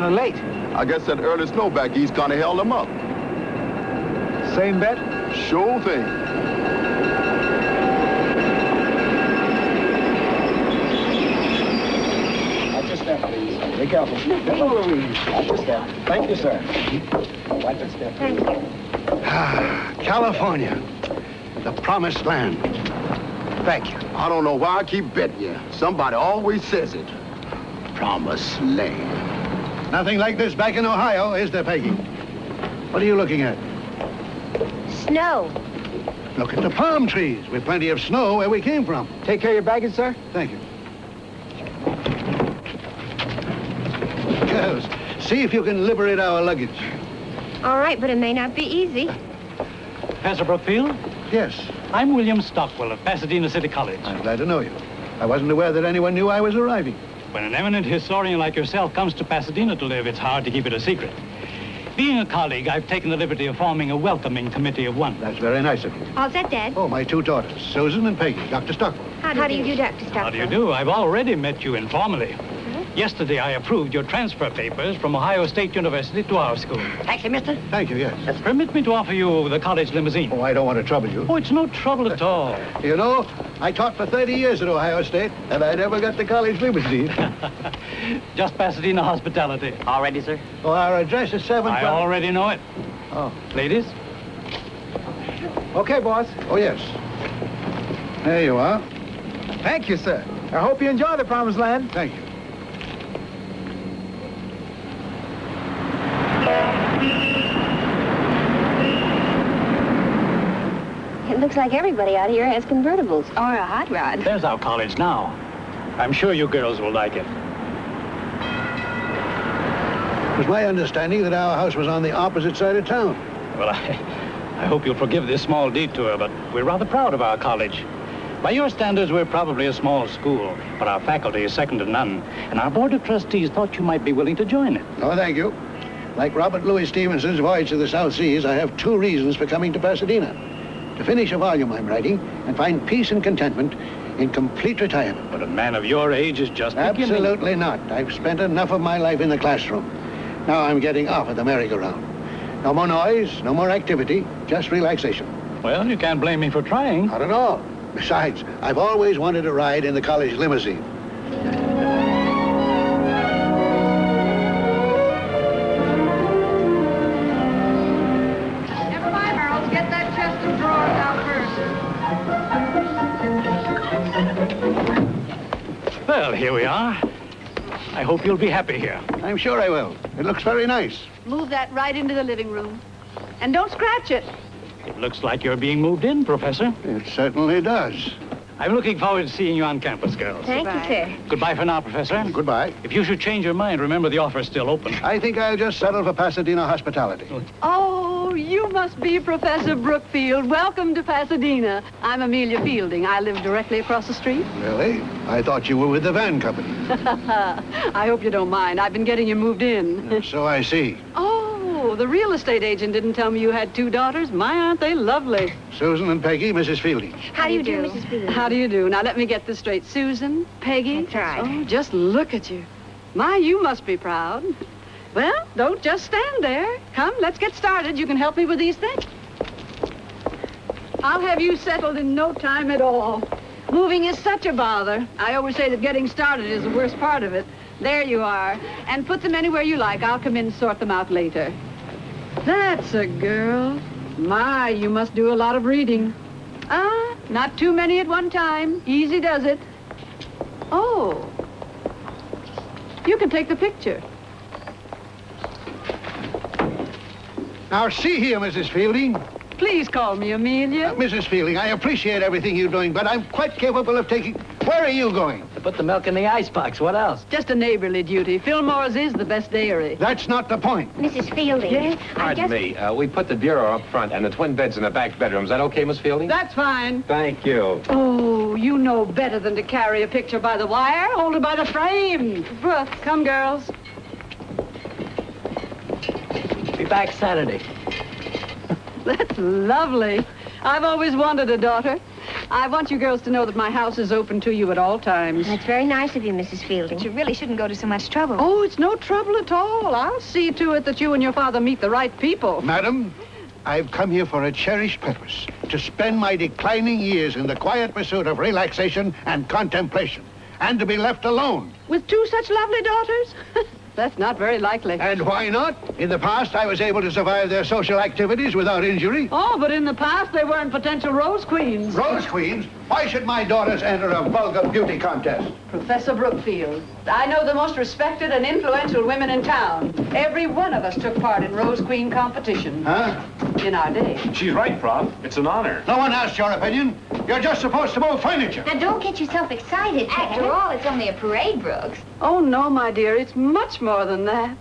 Late. I guess that early snow back east kind of held them up. Same bet? Sure thing. Watch your step, please. Be careful. Watch your step. Thank you, sir. Watch your step, please. California, the promised land. Thank you. I don't know why I keep betting you. Somebody always says it. Promised land. Nothing like this back in Ohio, is there, Peggy? What are you looking at? Snow. Look at the palm trees, with plenty of snow where we came from. Take care of your baggage, sir. Thank you. Girls, see if you can liberate our luggage. All right, but it may not be easy. Professor Brookfield? Yes. I'm William Stockwell of Pasadena City College. I'm glad to know you. I wasn't aware that anyone knew I was arriving. When an eminent historian like yourself comes to Pasadena to live, it's hard to keep it a secret. Being a colleague, I've taken the liberty of forming a welcoming committee of one. That's very nice of you. How's that, Dad? Oh, my two daughters, Susan and Peggy, Dr. Stockwell. How do you do, Dr. Stockwell? How do you do? I've already met you informally. Yesterday, I approved your transfer papers from Ohio State University to our school. Thank you, mister. Thank you, yes. Permit me to offer you the college limousine. Oh, I don't want to trouble you. Oh, it's no trouble at all. You know, I taught for 30 years at Ohio State, and I never got the college limousine. Just Pasadena hospitality. All ready, sir? Oh, our address is 7... I already know it. Oh. Ladies? Okay, boss. Oh, yes. There you are. Thank you, sir. I hope you enjoy the promised land. Thank you. It looks like everybody out here has convertibles or a hot rod. There's our college now. I'm sure you girls will like it. It was my understanding that our house was on the opposite side of town. Well, I hope you'll forgive this small detour, but we're rather proud of our college. By your standards, we're probably a small school, but our faculty is second to none, and our board of trustees thought you might be willing to join it. Oh, thank you. Like Robert Louis Stevenson's Voyage to the South Seas, I have two reasons for coming to Pasadena. To finish a volume I'm writing and find peace and contentment in complete retirement. But a man of your age is just beginning. Absolutely not. I've spent enough of my life in the classroom. Now I'm getting off at the merry-go-round. No more noise, no more activity, just relaxation. Well, you can't blame me for trying. Not at all. Besides, I've always wanted to ride in the college limousine. Never mind, Harold. Get that chest of drawers out first. Well, here we are. I hope you'll be happy here. I'm sure I will. It looks very nice. Move that right into the living room. And don't scratch it. It looks like you're being moved in, Professor. It certainly does. I'm looking forward to seeing you on campus, girls. Thank you, sir. Goodbye for now, Professor. Goodbye. If you should change your mind, remember the offer's still open. I think I'll just settle for Pasadena hospitality. Oh, you must be Professor Brookfield. Welcome to Pasadena. I'm Amelia Fielding. I live directly across the street. Really? I thought you were with the van company. I hope you don't mind. I've been getting you moved in. So I see. Oh, the real estate agent didn't tell me you had two daughters. My, aren't they lovely? Susan and Peggy, Mrs. Fielding. How do you do, Mrs. Fielding? How do you do? Now, let me get this straight. Susan, Peggy. That's right. Oh, just look at you. My, you must be proud. Well, don't just stand there. Come, let's get started. You can help me with these things. I'll have you settled in no time at all. Moving is such a bother. I always say that getting started is the worst part of it. There you are. And put them anywhere you like. I'll come in and sort them out later. That's a girl. My, you must do a lot of reading. Not too many at one time. Easy does it. Oh. You can take the picture. Now, see here, Mrs. Fielding. Please call me Amelia. Mrs. Fielding, I appreciate everything you're doing, but I'm quite capable of taking... Where are you going? To put the milk in the icebox. What else? Just a neighborly duty. Fillmore's is the best dairy. That's not the point. Mrs. Fielding. Yes? Pardon me. We put the bureau up front and the twin beds in the back bedroom. Is that okay, Miss Fielding? That's fine. Thank you. Oh, you know better than to carry a picture by the wire. Hold it by the frame. Brooke, come, girls. Be back Saturday. That's lovely. I've always wanted a daughter. I want you girls to know that my house is open to you at all times. That's very nice of you, Mrs. Fielding. But you really shouldn't go to so much trouble. Oh, it's no trouble at all. I'll see to it that you and your father meet the right people. Madam, I've come here for a cherished purpose, to spend my declining years in the quiet pursuit of relaxation and contemplation, and to be left alone. With two such lovely daughters? That's not very likely. And why not? In the past, I was able to survive their social activities without injury. Oh, but in the past, they weren't potential rose queens. Rose queens? Why should my daughters enter a vulgar beauty contest? Professor Brookfield, I know the most respected and influential women in town. Every one of us took part in Rose Queen competition. Huh? In our day. She's right, Prof. It's an honor. No one asked your opinion. You're just supposed to move furniture. Now, don't get yourself excited, After Ted. all, it's only a parade, Brooks. Oh, no, my dear, it's much more than that.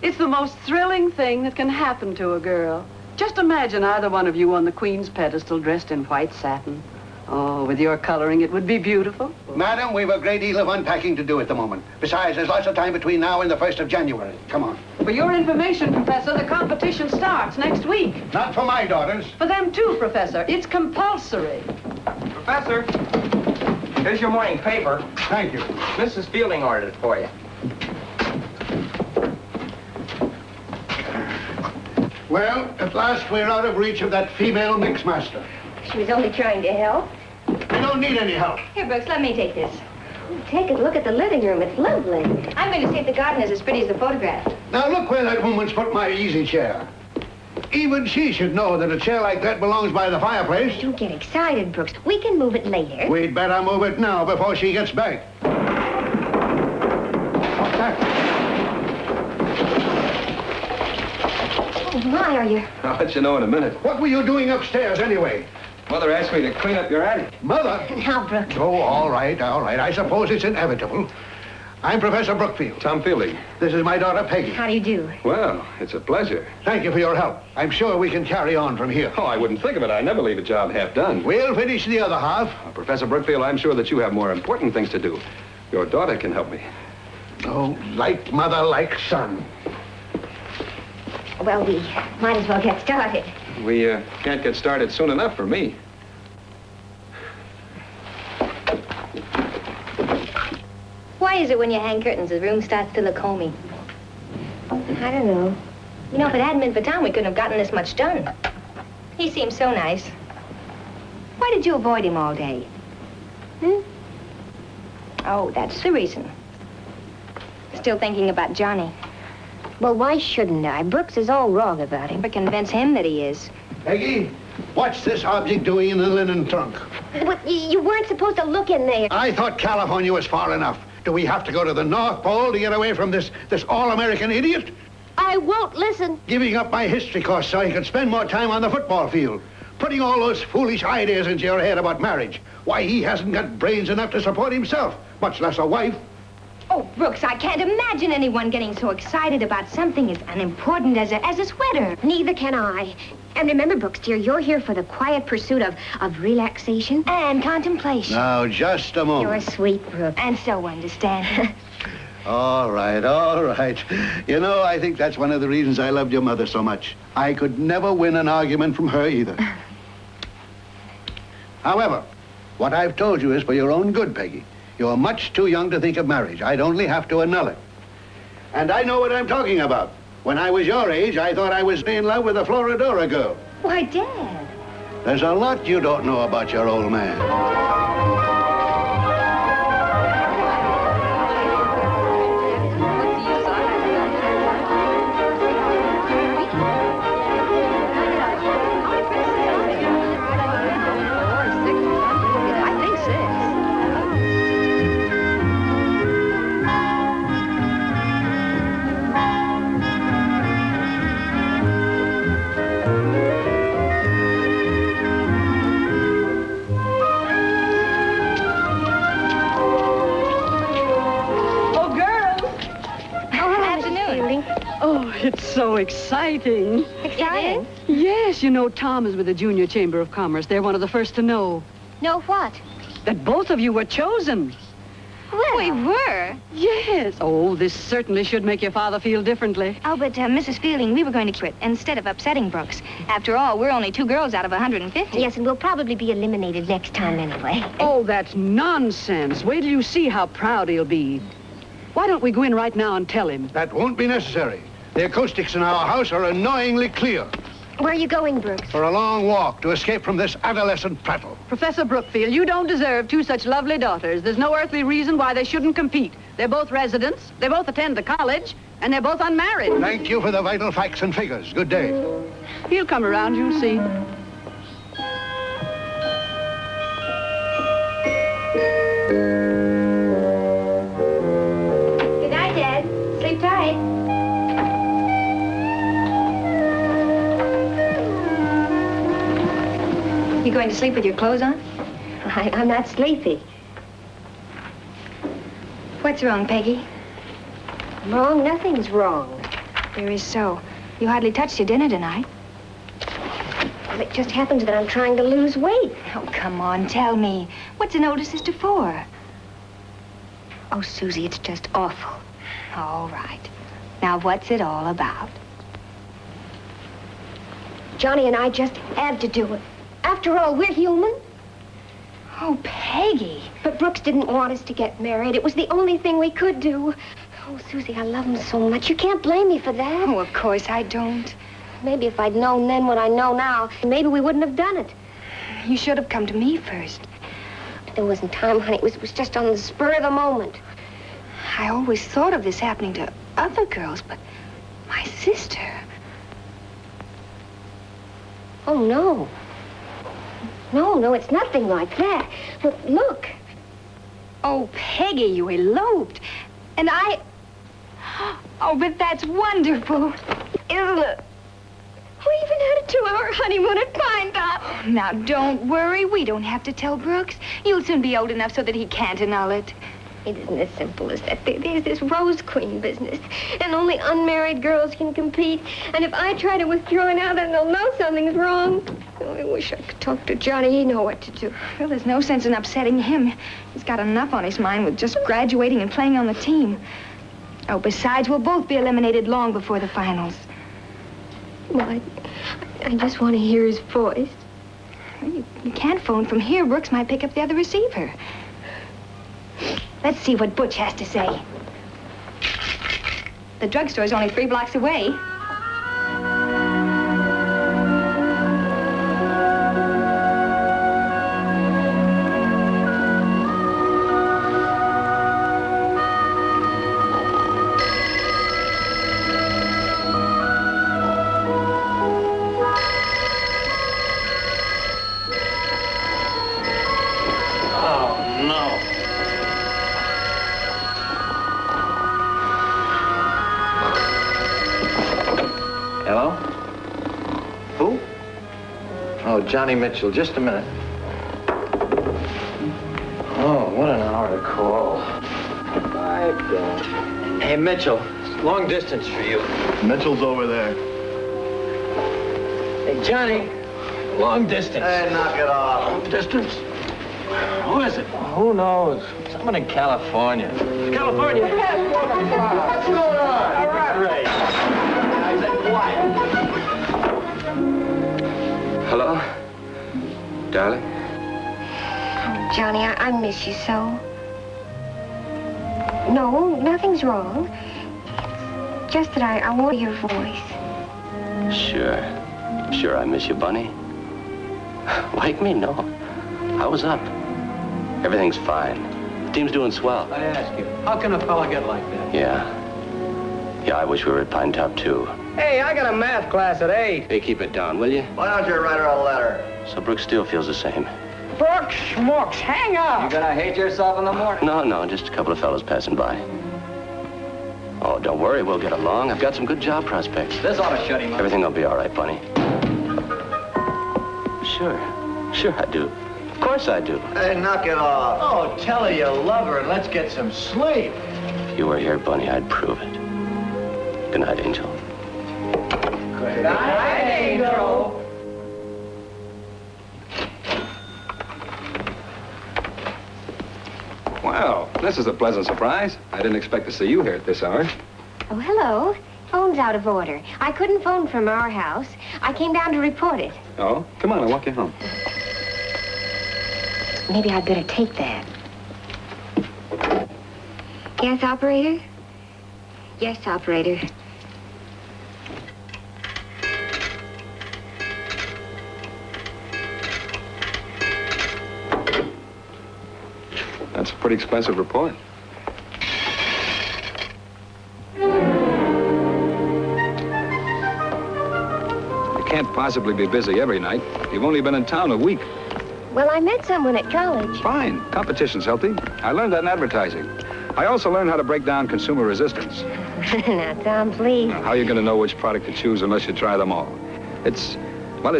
It's the most thrilling thing that can happen to a girl. Just imagine either one of you on the Queen's pedestal dressed in white satin. Oh, with your coloring, it would be beautiful. Madam, we've a great deal of unpacking to do at the moment. Besides, there's lots of time between now and the 1st of January. Come on. For your information, Professor, the competition starts next week. Not for my daughters. For them, too, Professor. It's compulsory. Professor, here's your morning paper. Thank you. Mrs. Fielding ordered it for you. Well, at last we're out of reach of that female mixmaster. She was only trying to help. I don't need any help. Here, Brooks, let me take this. Take a look at the living room. It's lovely. I'm going to see if the garden is as pretty as the photograph. Now look where that woman's put my easy chair. Even she should know that a chair like that belongs by the fireplace. Don't get excited, Brooks. We can move it later. We'd better move it now before she gets back. What's that? Oh, my, are you... I'll let you know in a minute. What were you doing upstairs anyway? Mother asked me to clean up your attic. Mother? Now, Brooks. Oh, all right, all right. I suppose it's inevitable. I'm Professor Brookfield. Tom Fielding. This is my daughter, Peggy. How do you do? Well, it's a pleasure. Thank you for your help. I'm sure we can carry on from here. Oh, I wouldn't think of it. I never leave a job half done. We'll finish the other half. Professor Brookfield, I'm sure that you have more important things to do. Your daughter can help me. Oh, like mother, like son. Well, we might as well get started. We can't get started soon enough for me. Why is it when you hang curtains, the room starts to look homey? I don't know. You know, if it hadn't been for Tom, we couldn't have gotten this much done. He seems so nice. Why did you avoid him all day? Oh, that's the reason. Still thinking about Johnny. Well, why shouldn't I? Brooks is all wrong about him. But convince him that he is. Peggy, what's this object doing in the linen trunk? But you weren't supposed to look in there. I thought California was far enough. Do we have to go to the North Pole to get away from this all-American idiot? I won't listen. Giving up my history course so he could spend more time on the football field. Putting all those foolish ideas into your head about marriage. Why, he hasn't got brains enough to support himself, much less a wife. Oh, Brooks, I can't imagine anyone getting so excited about something as unimportant as a sweater. Neither can I. And remember, Brooks, dear, you're here for the quiet pursuit of relaxation and contemplation. Now, just a moment. You're sweet, Brooks, and so understanding. All right, all right. You know, I think that's one of the reasons I loved your mother so much. I could never win an argument from her either. However, what I've told you is for your own good, Peggy. You're much too young to think of marriage. I'd only have to annul it. And I know what I'm talking about. When I was your age, I thought I was in love with a Floridora girl. Why, Dad? There's a lot you don't know about your old man. it's so exciting. Exciting? Yes, you know, Tom is with the Junior Chamber of Commerce. They're one of the first to know. Know what? That both of you were chosen. Well, we were. Yes. Oh, this certainly should make your father feel differently. Oh, but Mrs. Fielding, we were going to quit instead of upsetting Brooks. After all, we're only 2 girls out of 150. Yes, and we'll probably be eliminated next time anyway. Oh, that's nonsense. Wait till you see how proud he'll be. Why don't we go in right now and tell him? That won't be necessary. The acoustics in our house are annoyingly clear. Where are you going, Brooks? For a long walk to escape from this adolescent prattle. Professor Brookfield, you don't deserve 2 such lovely daughters. There's no earthly reason why they shouldn't compete. They're both residents, they both attend the college, and they're both unmarried. Thank you for the vital facts and figures. Good day. He'll come around, you'll see. Good night, Dad. Sleep tight. You going to sleep with your clothes on? I'm not sleepy. What's wrong, Peggy? Wrong? Nothing's wrong. There is so. You hardly touched your dinner tonight. Well, it just happens that I'm trying to lose weight. Oh, come on, tell me. What's an older sister for? Oh, Susie, it's just awful. All right. Now, what's it all about? Johnny and I just had to do it. After all, we're human. Oh, Peggy. But Brooks didn't want us to get married. It was the only thing we could do. Oh, Susie, I love him so much. You can't blame me for that. Oh, of course I don't. Maybe if I'd known then what I know now, maybe we wouldn't have done it. You should have come to me first. There wasn't time, honey. It was just on the spur of the moment. I always thought of this happening to other girls, but my sister... Oh, no. No, it's nothing like that. Look. Oh, Peggy, you eloped. And I... Oh, but that's wonderful. Isn't it? We even had a 2-hour honeymoon at Pine Top. Now, don't worry. We don't have to tell Brooks. You'll soon be old enough so that he can't annul it. It isn't as simple as that. There's this Rose Queen business, and only unmarried girls can compete. And if I try to withdraw now, then they'll know something's wrong. Oh, I wish I could talk to Johnny. He'd know what to do. Well, there's no sense in upsetting him. He's got enough on his mind with just graduating and playing on the team. Oh, besides, we'll both be eliminated long before the finals. Well, I just want to hear his voice. You can't phone from here. Brooks might pick up the other receiver. Let's see what Butch has to say. The drugstore's only 3 blocks away. Johnny Mitchell, just a minute. Oh, what an hour to call. Bye, Bill. Hey, Mitchell, long distance for you. Mitchell's over there. Hey, Johnny, long distance. Hey, knock it off. Long distance? Who is it? Who knows? Someone in California. California? What's going on? A rat race. I said quiet. Hello? Darling? Oh, Johnny, I miss you so. No, nothing's wrong. It's just that I want your voice. Sure, I miss you, Bunny. Like me? No. I was up. Everything's fine. The team's doing swell. I ask you, how can a fella get like that? Yeah, I wish we were at Pine Top, too. Hey, I got a math class at 8. Hey, keep it down, will you? Why don't you write her a letter? So Brooks still feels the same. Brooks, schmucks, hang up. You're gonna hate yourself in the morning. No, just a couple of fellows passing by. Oh, don't worry, we'll get along. I've got some good job prospects. This ought to shut him up. Everything will be all right, Bunny. Sure, I do. Of course I do. Hey, knock it off. Oh, tell her you love her and let's get some sleep. If you were here, Bunny, I'd prove it. Good night, Angel. Good night, Angel. Well, this is a pleasant surprise. I didn't expect to see you here at this hour. Oh, hello. Phone's out of order. I couldn't phone from our house. I came down to report it. Oh? Come on, I'll walk you home. Maybe I'd better take that. Yes, operator? Yes, operator. That's a pretty expensive report. You can't possibly be busy every night. You've only been in town a week. Well, I met someone at college. Fine. Competition's healthy. I learned that in advertising. I also learned how to break down consumer resistance. Now, Tom, please. Now, how are you going to know which product to choose unless you try them all? It's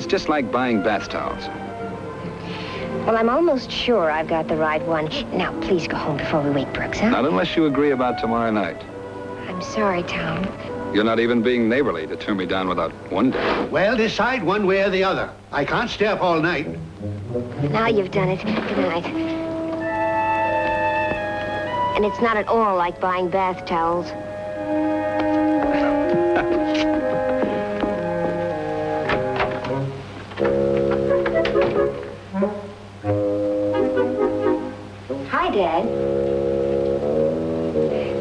just like buying bath towels. Well, I'm almost sure I've got the right one. Now, please go home before we wake Brooks, huh? Not unless you agree about tomorrow night. I'm sorry, Tom. You're not even being neighborly to turn me down without one date. Well, decide one way or the other. I can't stay up all night. Now you've done it. Good night. And it's not at all like buying bath towels. Hi, Dad.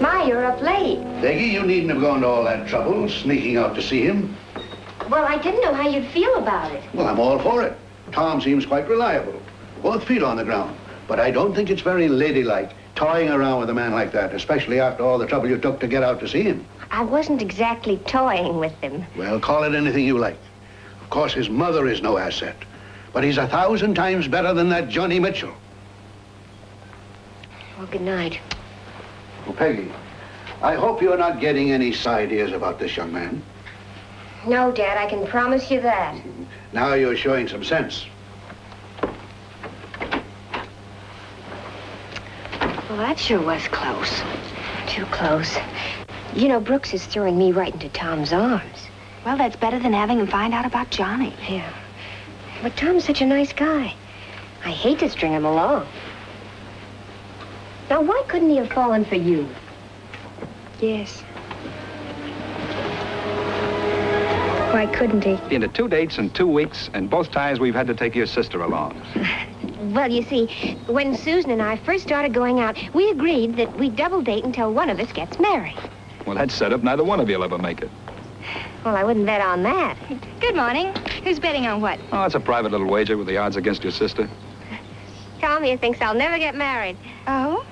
Ma, you're up late. Peggy, you needn't have gone to all that trouble, sneaking out to see him. Well, I didn't know how you'd feel about it. Well, I'm all for it. Tom seems quite reliable. Both feet on the ground. But I don't think it's very ladylike, toying around with a man like that, especially after all the trouble you took to get out to see him. I wasn't exactly toying with him. Well, call it anything you like. Of course, his mother is no asset. But he's 1,000 times better than that Johnny Mitchell. Well, good night. Well, Peggy, I hope you're not getting any side ideas about this young man. No, Dad, I can promise you that. Now you're showing some sense. Well, that sure was close. Too close. You know, Brooks is throwing me right into Tom's arms. Well, that's better than having him find out about Johnny. Yeah. But Tom's such a nice guy. I hate to string him along. Now, why couldn't he have fallen for you? Yes. Why couldn't he? Into 2 dates in 2 weeks, and both times we've had to take your sister along. Well, you see, when Susan and I first started going out, we agreed that we'd double date until one of us gets married. Well, that's set up. Neither one of you'll ever make it. Well, I wouldn't bet on that. Good morning. Who's betting on what? Oh, it's a private little wager with the odds against your sister. Tom here thinks I'll never get married. Oh?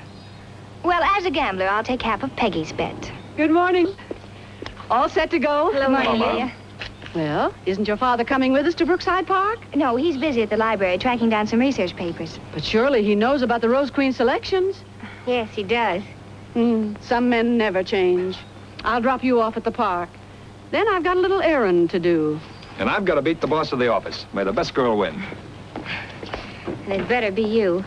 Well, as a gambler, I'll take half of Peggy's bet. Good morning. All set to go? Hello, morning, Lydia. Well, isn't your father coming with us to Brookside Park? No, he's busy at the library tracking down some research papers. But surely he knows about the Rose Queen selections. Yes, he does. Some men never change. I'll drop you off at the park. Then I've got a little errand to do. And I've got to beat the boss of the office. May the best girl win. And it better be you.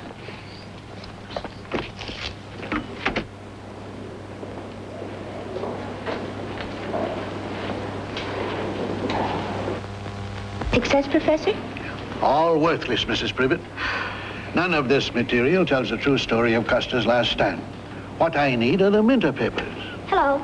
Success, Professor? All worthless, Mrs. Privet. None of this material tells the true story of Custer's last stand. What I need are the Minter papers. Hello.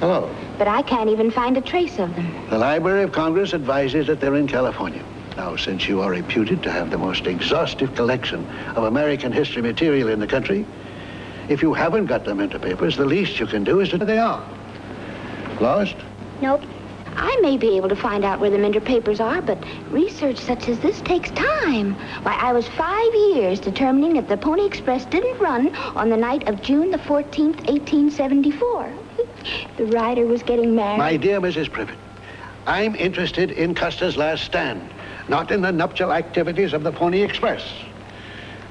Hello. But I can't even find a trace of them. The Library of Congress advises that they're in California. Now, since you are reputed to have the most exhaustive collection of American history material in the country, if you haven't got the Minter papers, the least you can do is to... They are. Lost? Nope. I may be able to find out where the Minter papers are, but research such as this takes time. Why, I was 5 years determining if the Pony Express didn't run on the night of June the 14th, 1874. The rider was getting married. My dear Mrs. Privet, I'm interested in Custer's last stand, not in the nuptial activities of the Pony Express.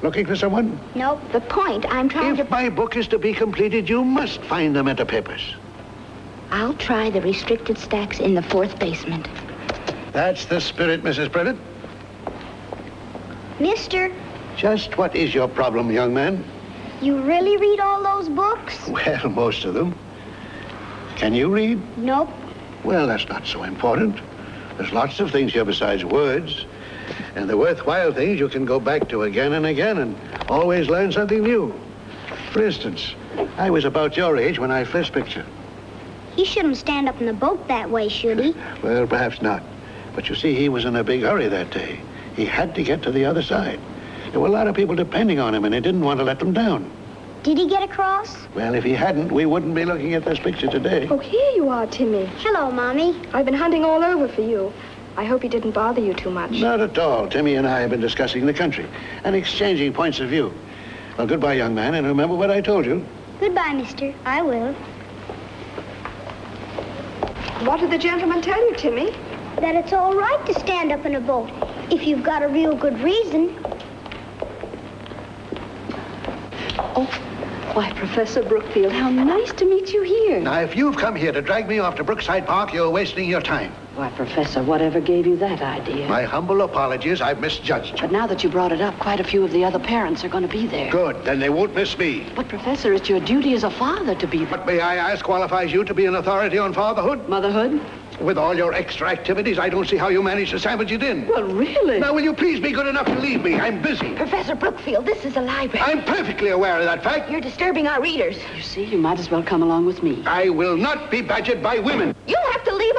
Looking for someone? Nope. The point I'm trying If my book is to be completed, you must find the Minter papers. I'll try the restricted stacks in the 4th basement. That's the spirit, Mrs. Privet. Mister, Just what is your problem, young man? you really read all those books? Well, most of them. Can you read? Nope. Well, that's not so important. There's lots of things here besides words. And the worthwhile things you can go back to again and again and always learn something new. For instance, I was about your age when I first pictured. He shouldn't stand up in the boat that way, should he? Well, perhaps not. But you see, he was in a big hurry that day. He had to get to the other side. There were a lot of people depending on him, and he didn't want to let them down. Did he get across? Well, if he hadn't, we wouldn't be looking at this picture today. Oh, here you are, Timmy. Hello, Mommy. I've been hunting all over for you. I hope he didn't bother you too much. Not at all. Timmy and I have been discussing the country and exchanging points of view. Well, goodbye, young man, and remember what I told you. Goodbye, mister. I will. What did the gentleman tell you, Timmy? That it's all right to stand up in a boat if you've got a real good reason. Oh, why, Professor Brookfield, how nice to meet you here. Now, if you've come here to drag me off to Brookside Park, you're wasting your time. Why, Professor, whatever gave you that idea? My humble apologies. I've misjudged you. But now that you brought it up, quite a few of the other parents are going to be there. Good. Then they won't miss me. But, Professor, it's your duty as a father to be there. What, may I ask, qualifies you to be an authority on fatherhood? Motherhood? With all your extra activities, I don't see how you manage to sandwich it in. Well, really? Now, will you please be good enough to leave me? I'm busy. Professor Brookfield, this is a library. I'm perfectly aware of that fact. You're disturbing our readers. You see, you might as well come along with me. I will not be badgered by women. You'll have to leave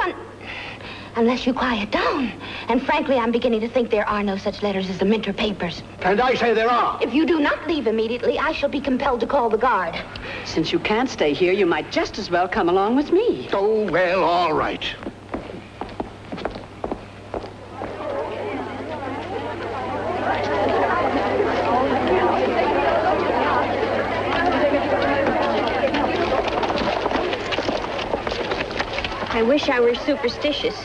unless you quiet down. And frankly, I'm beginning to think there are no such letters as the Minter papers. And I say there are. If you do not leave immediately, I shall be compelled to call the guard. Since you can't stay here, you might just as well come along with me. Oh, well, all right. I wish I were superstitious.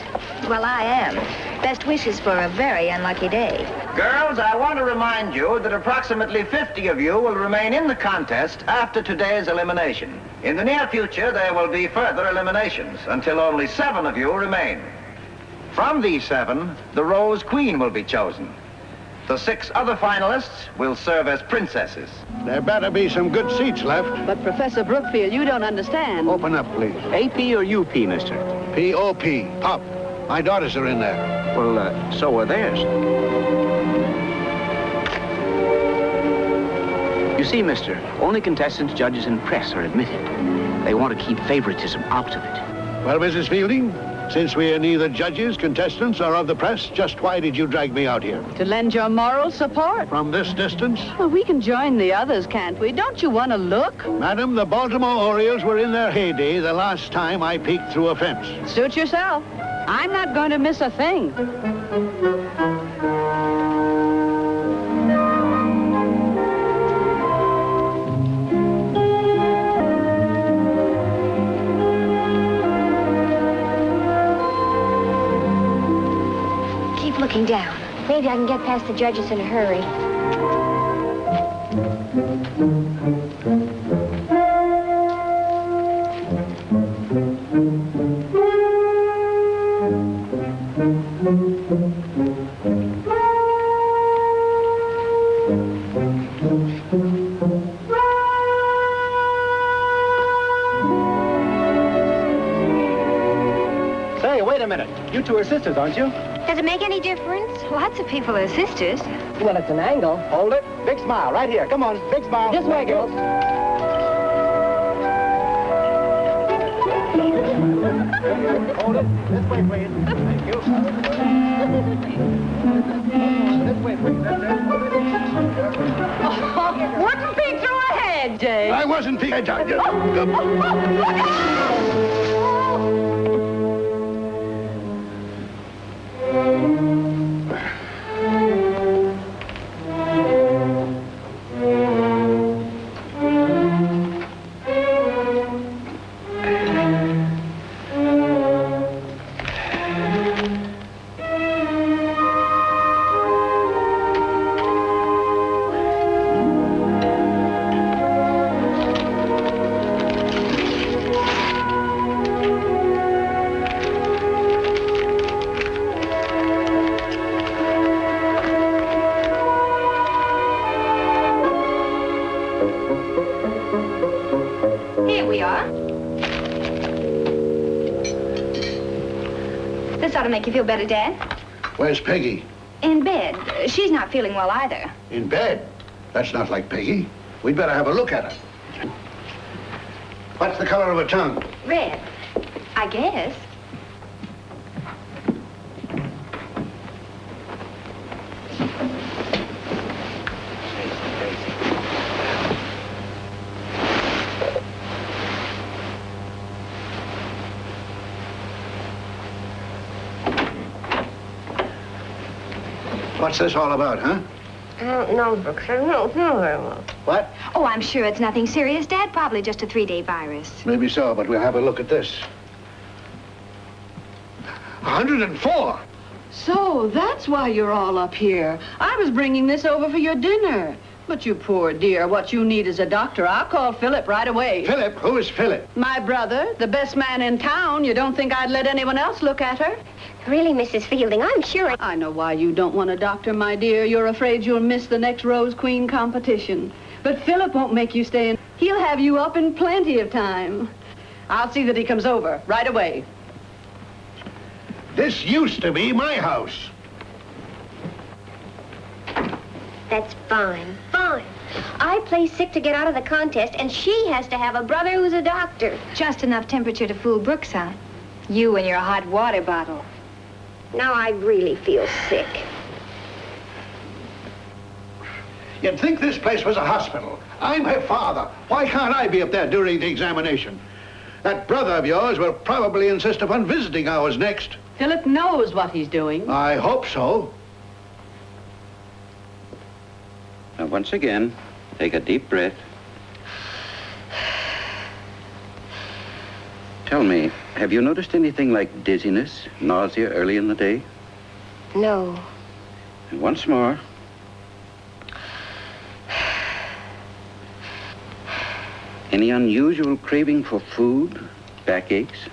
Well, I am. Best wishes for a very unlucky day. Girls, I want to remind you that approximately 50 of you will remain in the contest after today's elimination. In the near future, there will be further eliminations until only 7 of you remain. From these 7, the Rose Queen will be chosen. The 6 other finalists will serve as princesses. There better be some good seats left. But, Professor Brookfield, you don't understand. Open up, please. AP or UP, mister? P.O.P. Pop. My daughters are in there. Well, so are theirs. You see, mister, only contestants, judges, and press are admitted. They want to keep favoritism out of it. Well, Mrs. Fielding, since we are neither judges, contestants, or of the press, just why did you drag me out here? To lend your moral support. From this distance? Well, we can join the others, can't we? Don't you want to look? Madam, the Baltimore Orioles were in their heyday the last time I peeked through a fence. Suit yourself. I'm not going to miss a thing. Keep looking down. Maybe I can get past the judges in a hurry. Say, wait a minute. You two are sisters, aren't you? Does it make any difference? Lots of people are sisters. Well, it's an angle. Hold it. Big smile, right here. Come on, big smile. This way, girls. Hold it. This way, please. Thank you. This way, please. Wouldn't peek through a head, Jay. I wasn't peeking. Look out! to make you feel better, Dad. Where's Peggy? In bed. She's not feeling well either. In bed? That's not like Peggy. We'd better have a look at her. What's the color of her tongue? Red. I guess. What's this all about, huh? I don't know, Brooks. I don't know very well. What? Oh, I'm sure it's nothing serious, Dad. Probably just a 3-day virus. Maybe so, but we'll have a look at this. 104. So, that's why you're all up here. I was bringing this over for your dinner. But you poor dear, what you need is a doctor. I'll call Philip right away. Philip? Who is Philip? My brother, the best man in town. You don't think I'd let anyone else look at her? Really, Mrs. Fielding, I'm sure... I know why you don't want a doctor, my dear. You're afraid you'll miss the next Rose Queen competition. But Philip won't make you stay in. He'll have you up in plenty of time. I'll see that he comes over right away. This used to be my house. That's fine, fine. I play sick to get out of the contest, and she has to have a brother who's a doctor. Just enough temperature to fool Brooks, huh? You and your hot water bottle. Now I really feel sick. You'd think this place was a hospital. I'm her father. Why can't I be up there during the examination? That brother of yours will probably insist upon visiting hours next. Philip knows what he's doing. I hope so. Now, once again, take a deep breath. Tell me, have you noticed anything like dizziness, nausea early in the day? No. And once more. Any unusual craving for food, backaches?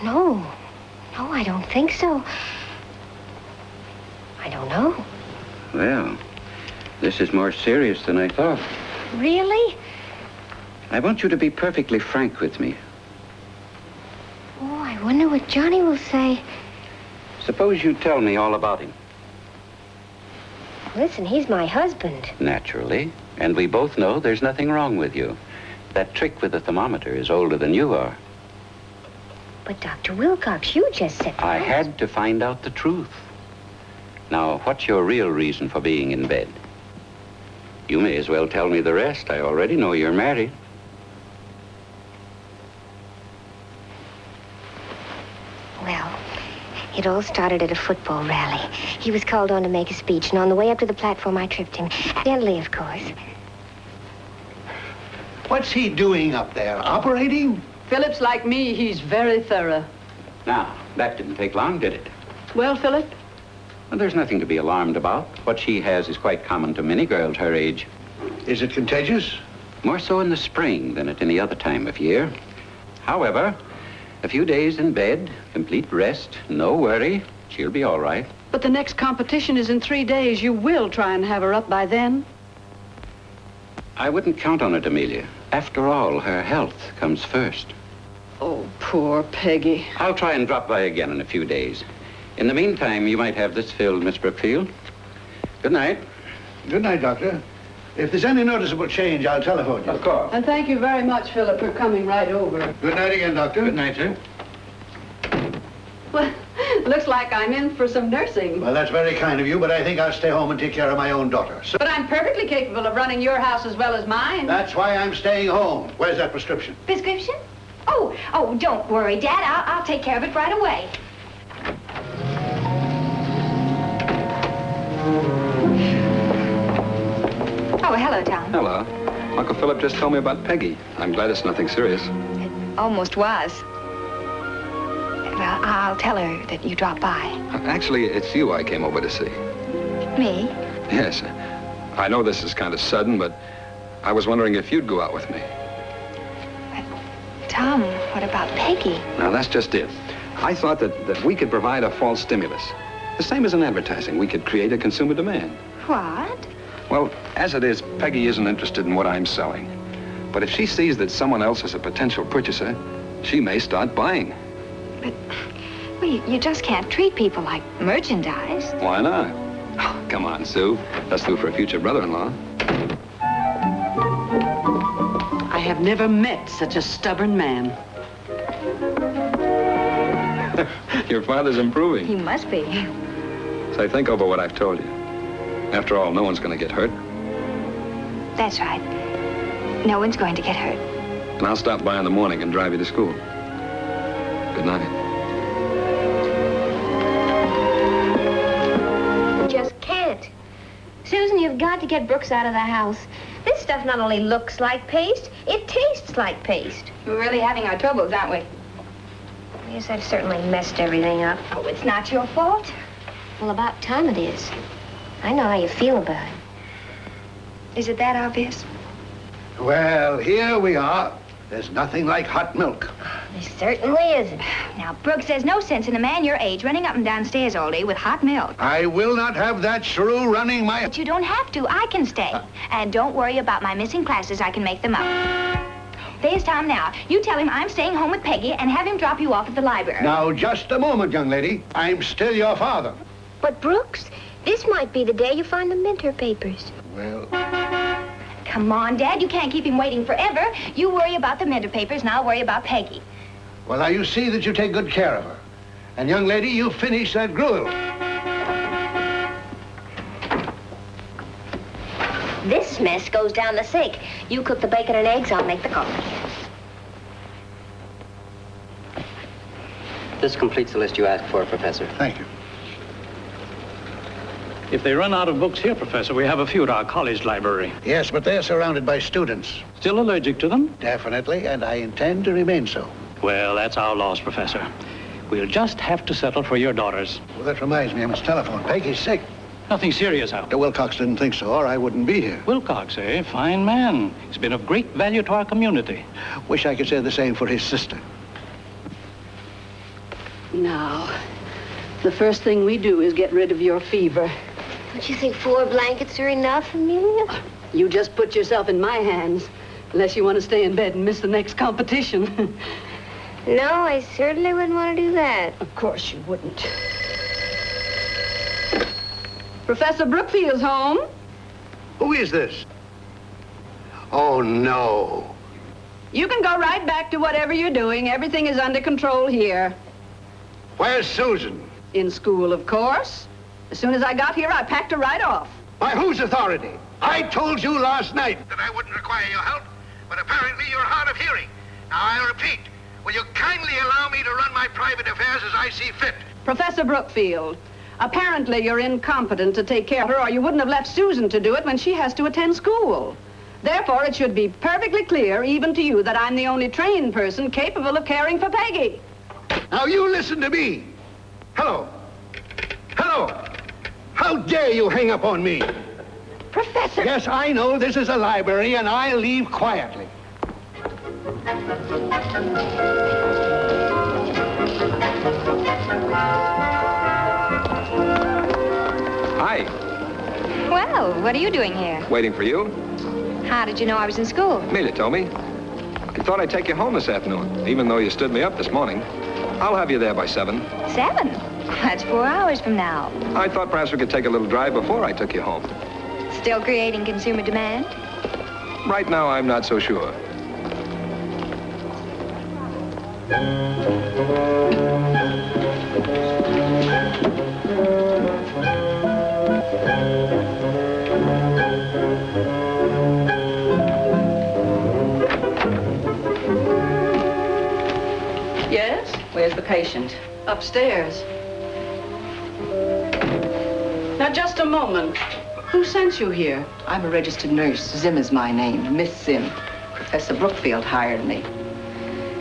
No. No, I don't think so. I don't know. Well, this is more serious than I thought. Really? I want you to be perfectly frank with me. Oh, I wonder what Johnny will say. Suppose you tell me all about him. Listen, he's my husband. Naturally. And we both know there's nothing wrong with you. That trick with the thermometer is older than you are. But Dr. Wilcox, you just said... I had to find out the truth. Now, what's your real reason for being in bed? You may as well tell me the rest. I already know you're married. Well, it all started at a football rally. He was called on to make a speech, and on the way up to the platform, I tripped him. Gently, of course. What's he doing up there? Operating? Philip's like me. He's very thorough. Now, that didn't take long, did it? Well, Philip? Well, there's nothing to be alarmed about. What she has is quite common to many girls her age. Is it contagious? More so in the spring than at any other time of year. However, a few days in bed, complete rest, no worry, she'll be all right. But the next competition is in 3 days. You will try and have her up by then? I wouldn't count on it, Amelia. After all, her health comes first. Oh, poor Peggy. I'll try and drop by again in a few days. In the meantime, you might have this filled, Miss Brookfield. Good night. Good night, Doctor. If there's any noticeable change, I'll telephone you. Of course. And thank you very much, Philip, for coming right over. Good night again, Doctor. Good night, sir. Well, looks like I'm in for some nursing. Well, that's very kind of you, but I think I'll stay home and take care of my own daughter. So But I'm perfectly capable of running your house as well as mine. that's why I'm staying home. Where's that prescription? Prescription? Oh, don't worry, Dad. I'll take care of it right away. Oh, hello, Tom. Hello. Uncle Philip just told me about Peggy. I'm glad it's nothing serious. It almost was. Well, I'll tell her that you dropped by. Actually, it's you I came over to see. Me? Yes. I know this is kind of sudden, but I was wondering if you'd go out with me. Tom, what about Peggy? Now, that's just it. I thought that we could provide a false stimulus. The same as in advertising. We could create a consumer demand. What? Well, as it is, Peggy isn't interested in what I'm selling. But if she sees that someone else is a potential purchaser, she may start buying. Well, you just can't treat people like merchandise. Why not? Oh, come on, Sue. Let's do for a future brother-in-law. I have never met such a stubborn man. Your father's improving. He must be. Say, think over what I've told you. After all, no one's going to get hurt. That's right. No one's going to get hurt. And I'll stop by in the morning and drive you to school. Good night. Just can't. Susan, you've got to get Brooks out of the house. This stuff not only looks like paste, it tastes like paste. We're really having our troubles, aren't we? Yes, I've certainly messed everything up. Oh, it's not your fault. Well, about time it is. I know how you feel about it. Is it that obvious? Well, here we are. There's nothing like hot milk. There certainly isn't. Now, Brooks, there's no sense in a man your age running up and downstairs all day with hot milk. I will not have that shrew running my... But you don't have to. I can stay. And don't worry about my missing classes. I can make them up. There's Tom now. You tell him I'm staying home with Peggy and have him drop you off at the library. Now, just a moment, young lady. I'm still your father. But, Brooks, this might be the day you find the Minter papers. Well... Come on, Dad. You can't keep him waiting forever. You worry about the Minter papers, and I'll worry about Peggy. Well, now, you see that you take good care of her. And, young lady, you finish that gruel. This mess goes down the sink. You cook the bacon and eggs, I'll make the coffee. This completes the list you asked for, Professor. Thank you. If they run out of books here, Professor, we have a few at our college library. Yes, but they're surrounded by students. Still allergic to them? Definitely, and I intend to remain so. Well, that's our loss, Professor. We'll just have to settle for your daughters. Well, that reminds me, I must telephone. Peggy's sick. Nothing serious, Hal. Dr. Wilcox didn't think so, or I wouldn't be here. Wilcox, eh? Fine man. He's been of great value to our community. Wish I could say the same for his sister. Now, the first thing we do is get rid of your fever. Don't you think 4 blankets are enough, Amelia? You just put yourself in my hands, unless you want to stay in bed and miss the next competition. No, I certainly wouldn't want to do that. Of course you wouldn't. Professor Brookfield's home. Who is this? Oh, no. You can go right back to whatever you're doing. Everything is under control here. Where's Susan? In school, of course. As soon as I got here, I packed her right off. By whose authority? I told you last night that I wouldn't require your help, but apparently you're hard of hearing. Now, I repeat, will you kindly allow me to run my private affairs as I see fit? Professor Brookfield, apparently you're incompetent to take care of her, or you wouldn't have left Susan to do it when she has to attend school. Therefore, it should be perfectly clear, even to you, that I'm the only trained person capable of caring for Peggy. Now, you listen to me. Hello. Hello. How dare you hang up on me? Professor! Yes, I know this is a library, and I'll leave quietly. Hi. Well, what are you doing here? Waiting for you. How did you know I was in school? Amelia told me. I thought I'd take you home this afternoon, even though you stood me up this morning. I'll have you there by 7. 7? That's 4 hours from now. I thought perhaps we could take a little drive before I took you home. Still creating consumer demand? Right now, I'm not so sure. Yes? Where's the patient? Upstairs. Now, just a moment. Who sent you here? I'm a registered nurse. Zim is my name, Miss Zim. Professor Brookfield hired me.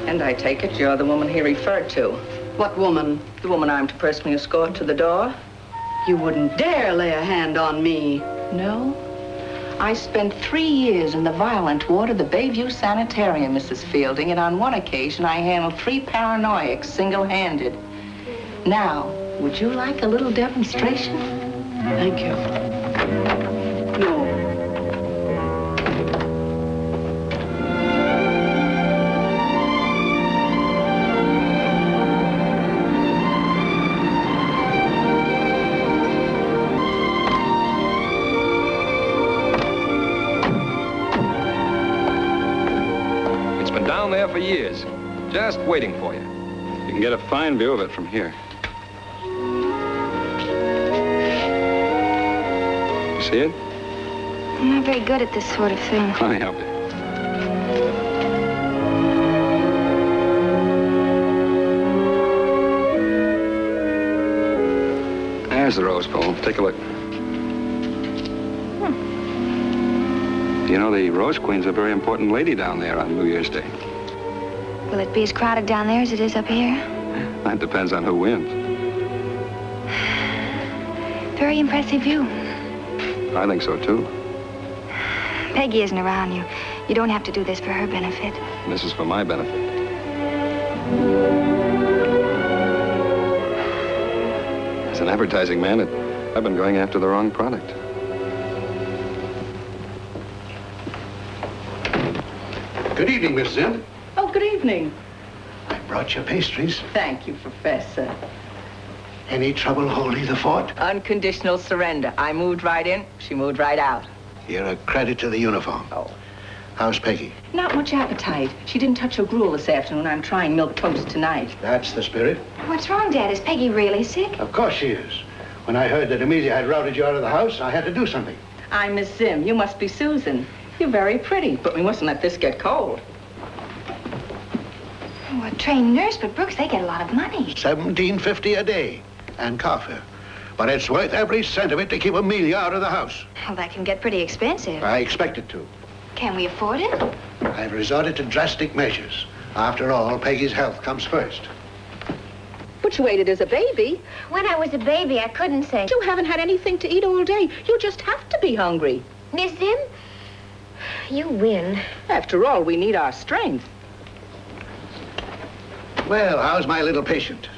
And I take it you're the woman he referred to. What woman? The woman I'm to personally escort to the door. You wouldn't dare lay a hand on me. No? I spent 3 years in the violent ward of the Bayview Sanitarium, Mrs. Fielding, and on one occasion I handled 3 paranoiacs single-handed. Now, would you like a little demonstration? Thank you. No. for years. Just waiting for you. You can get a fine view of it from here. You see it? I'm not very good at this sort of thing. Let me help you. There's the rose pole. Take a look. You know, the Rose Queen's a very important lady down there on New Year's Day. Will it be as crowded down there as it is up here? That depends on who wins. Very impressive view. I think so, too. Peggy isn't around you. You don't have to do this for her benefit. This is for my benefit. As an advertising man, I've been going after the wrong product. Good evening, Miss Zinn. Oh, good evening. I brought you pastries. Thank you, Professor. Any trouble holding the fort? Unconditional surrender. I moved right in, she moved right out. You're a credit to the uniform. Oh. How's Peggy? Not much appetite. She didn't touch her gruel this afternoon. I'm trying milk toast tonight. That's the spirit. What's wrong, Dad? Is Peggy really sick? Of course she is. When I heard that Amelia had routed you out of the house, I had to do something. I'm Miss Zim. You must be Susan. You're very pretty, but we mustn't let this get cold. Oh, a trained nurse, but Brooks, they get a lot of money. $17.50 a day. And coffee. But it's worth every cent of it to keep Amelia out of the house. Well, that can get pretty expensive. I expect it to. Can we afford it? I've resorted to drastic measures. After all, Peggy's health comes first. But you ate it as a baby. When I was a baby, I couldn't say. You haven't had anything to eat all day. You just have to be hungry. Miss Zim, you win. After all, we need our strength. Well, how's my little patient?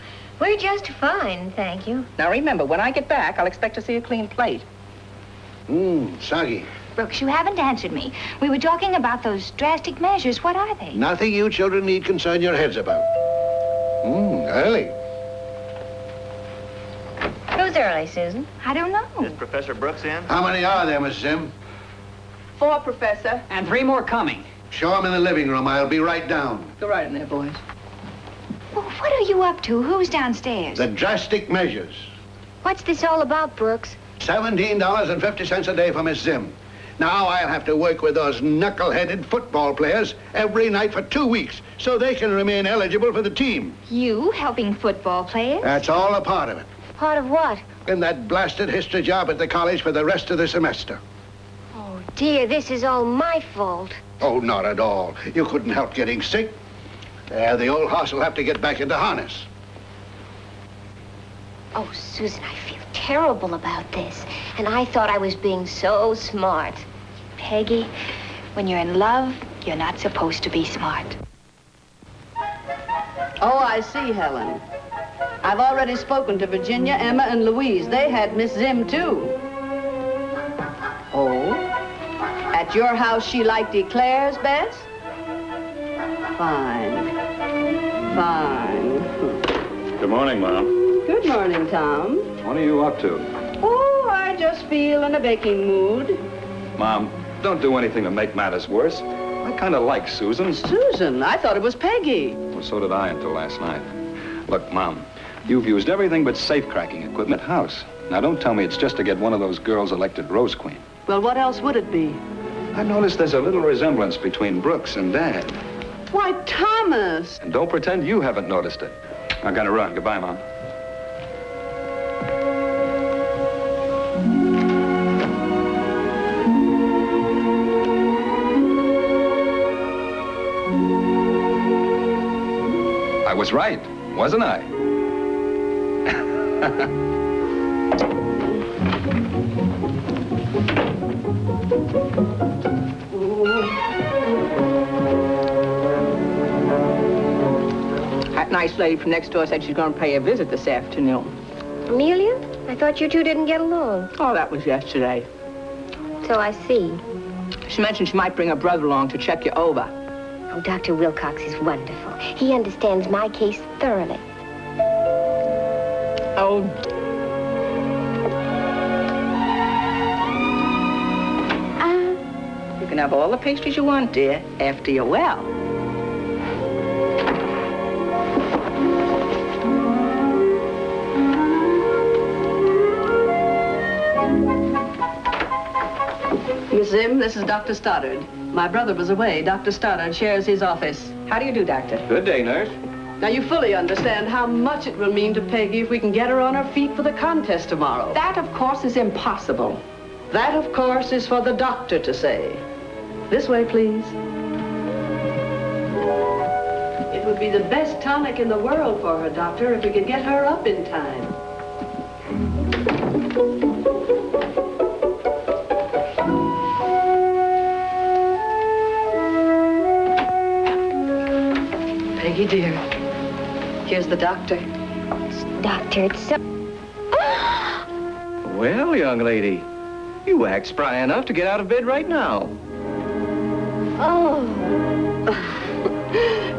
We're just fine, thank you. Now remember, when I get back, I'll expect to see a clean plate. Soggy. Brooks, you haven't answered me. We were talking about those drastic measures. What are they? Nothing you children need concern your heads about. Early. Who's early, Susan? I don't know. Is Professor Brooks in? How many are there, Miss Zim? 4, Professor. And 3 more coming. Show them in the living room. I'll be right down. Go right in there, boys. Well, what are you up to? Who's downstairs? The drastic measures. What's this all about, Brooks? $17.50 a day for Miss Zim. Now I'll have to work with those knuckle-headed football players every night for 2 weeks so they can remain eligible for the team. You helping football players? That's all a part of it. Part of what? In that blasted history job at the college for the rest of the semester. Oh, dear, this is all my fault. Oh, not at all. You couldn't help getting sick. The old horse will have to get back into harness. Oh, Susan, I feel terrible about this. And I thought I was being so smart. Peggy, when you're in love, you're not supposed to be smart. Oh, I see, Helen. I've already spoken to Virginia, Emma, and Louise. They had Miss Zim, too. Oh? At your house, she liked eclairs best? Fine. Fine. Good morning, Mom. Good morning, Tom. What are you up to? Oh, I just feel in a baking mood. Mom, don't do anything to make matters worse. I kind of like Susan. Susan? I thought it was Peggy. Well, so did I until last night. Look, Mom, you've used everything but safe-cracking equipment house. Now, don't tell me it's just to get one of those girls elected Rose Queen. Well, what else would it be? I've noticed there's a little resemblance between Brooks and Dad. Why, Thomas! And don't pretend you haven't noticed it. I gotta run. Goodbye, Mom. I was right, wasn't I? That nice lady from next door said she's going to pay a visit this afternoon. Amelia? I thought you two didn't get along. Oh, that was yesterday. So I see. She mentioned she might bring her brother along to check you over. Oh, Dr. Wilcox is wonderful. He understands my case thoroughly. Oh. You can have all the pastries you want, dear, after you're well. Zim, this is Dr. Stoddard. My brother was away. Dr. Stoddard shares his office. How do you do, Doctor? Good day, nurse. Now, you fully understand how much it will mean to Peggy if we can get her on her feet for the contest tomorrow. That, of course, is impossible. That, of course, is for the doctor to say. This way, please. It would be the best tonic in the world for her, Doctor, if we could get her up in time. Peggy, dear, here's the doctor. Doctor, it's so... Well, young lady, you act spry enough to get out of bed right now. Oh.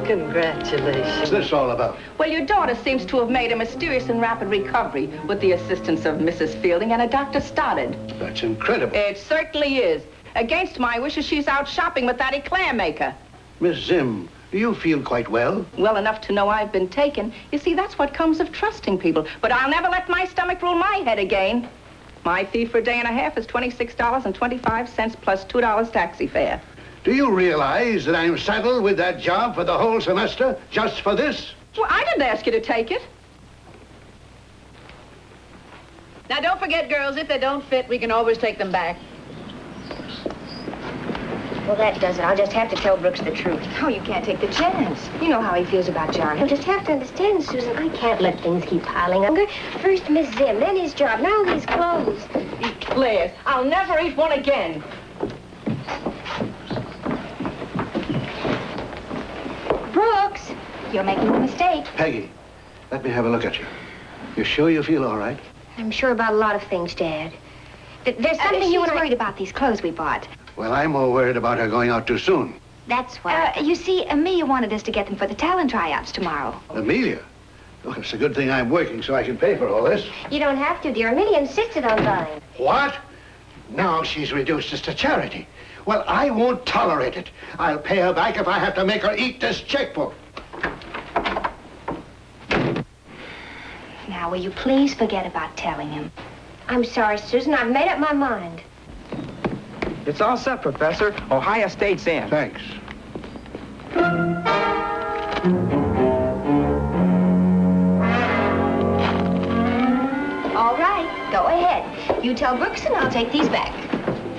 Congratulations. What's this all about? Well, your daughter seems to have made a mysterious and rapid recovery with the assistance of Mrs. Fielding and a Dr. Stoddard. That's incredible. It certainly is. Against my wishes, she's out shopping with that eclair maker. Miss Zim, do you feel quite well? Well enough to know I've been taken. You see, that's what comes of trusting people. But I'll never let my stomach rule my head again. My fee for a day and a half is $26.25 plus $2 taxi fare. Do you realize that I'm saddled with that job for the whole semester, just for this? Well, I didn't ask you to take it. Now, don't forget, girls, if they don't fit, we can always take them back. Well, that does it. I'll just have to tell Brooks the truth. Oh, you can't take the chance. You know how he feels about Johnny. You'll just have to understand, Susan, I can't let things keep piling up. First Miss Zim, then his job, now these clothes. Eclairs. I'll never eat one again. Brooks, you're making a mistake. Peggy, let me have a look at you. You sure you feel all right? I'm sure about a lot of things, Dad. There's something She's you and I... worried about these clothes we bought. Well, I'm more worried about her going out too soon. That's why. You see, Amelia wanted us to get them for the talent tryouts tomorrow. Amelia? Oh, it's a good thing I'm working so I can pay for all this. You don't have to, dear. Amelia insisted on buying. What? Now she's reduced us to charity. Well, I won't tolerate it. I'll pay her back if I have to make her eat this checkbook. Now, will you please forget about telling him? I'm sorry, Susan. I've made up my mind. It's all set, Professor. Ohio State's in. Thanks. All right, go ahead. You tell Brooks and I'll take these back.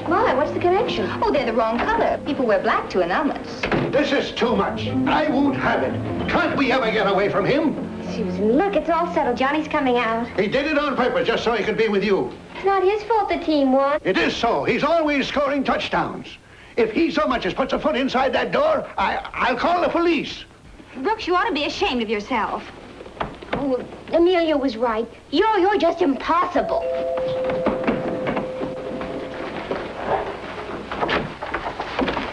Why? What's the connection? Oh, they're the wrong color. People wear black to annulments. This is too much. I won't have it. Can't we ever get away from him? Susan, look, it's all settled. Johnny's coming out. He did it on purpose just so he could be with you. It's not his fault the team won. It is so. He's always scoring touchdowns. If he so much as puts a foot inside that door, I'll call the police. Brooks, you ought to be ashamed of yourself. Oh, Amelia was right. You're just impossible.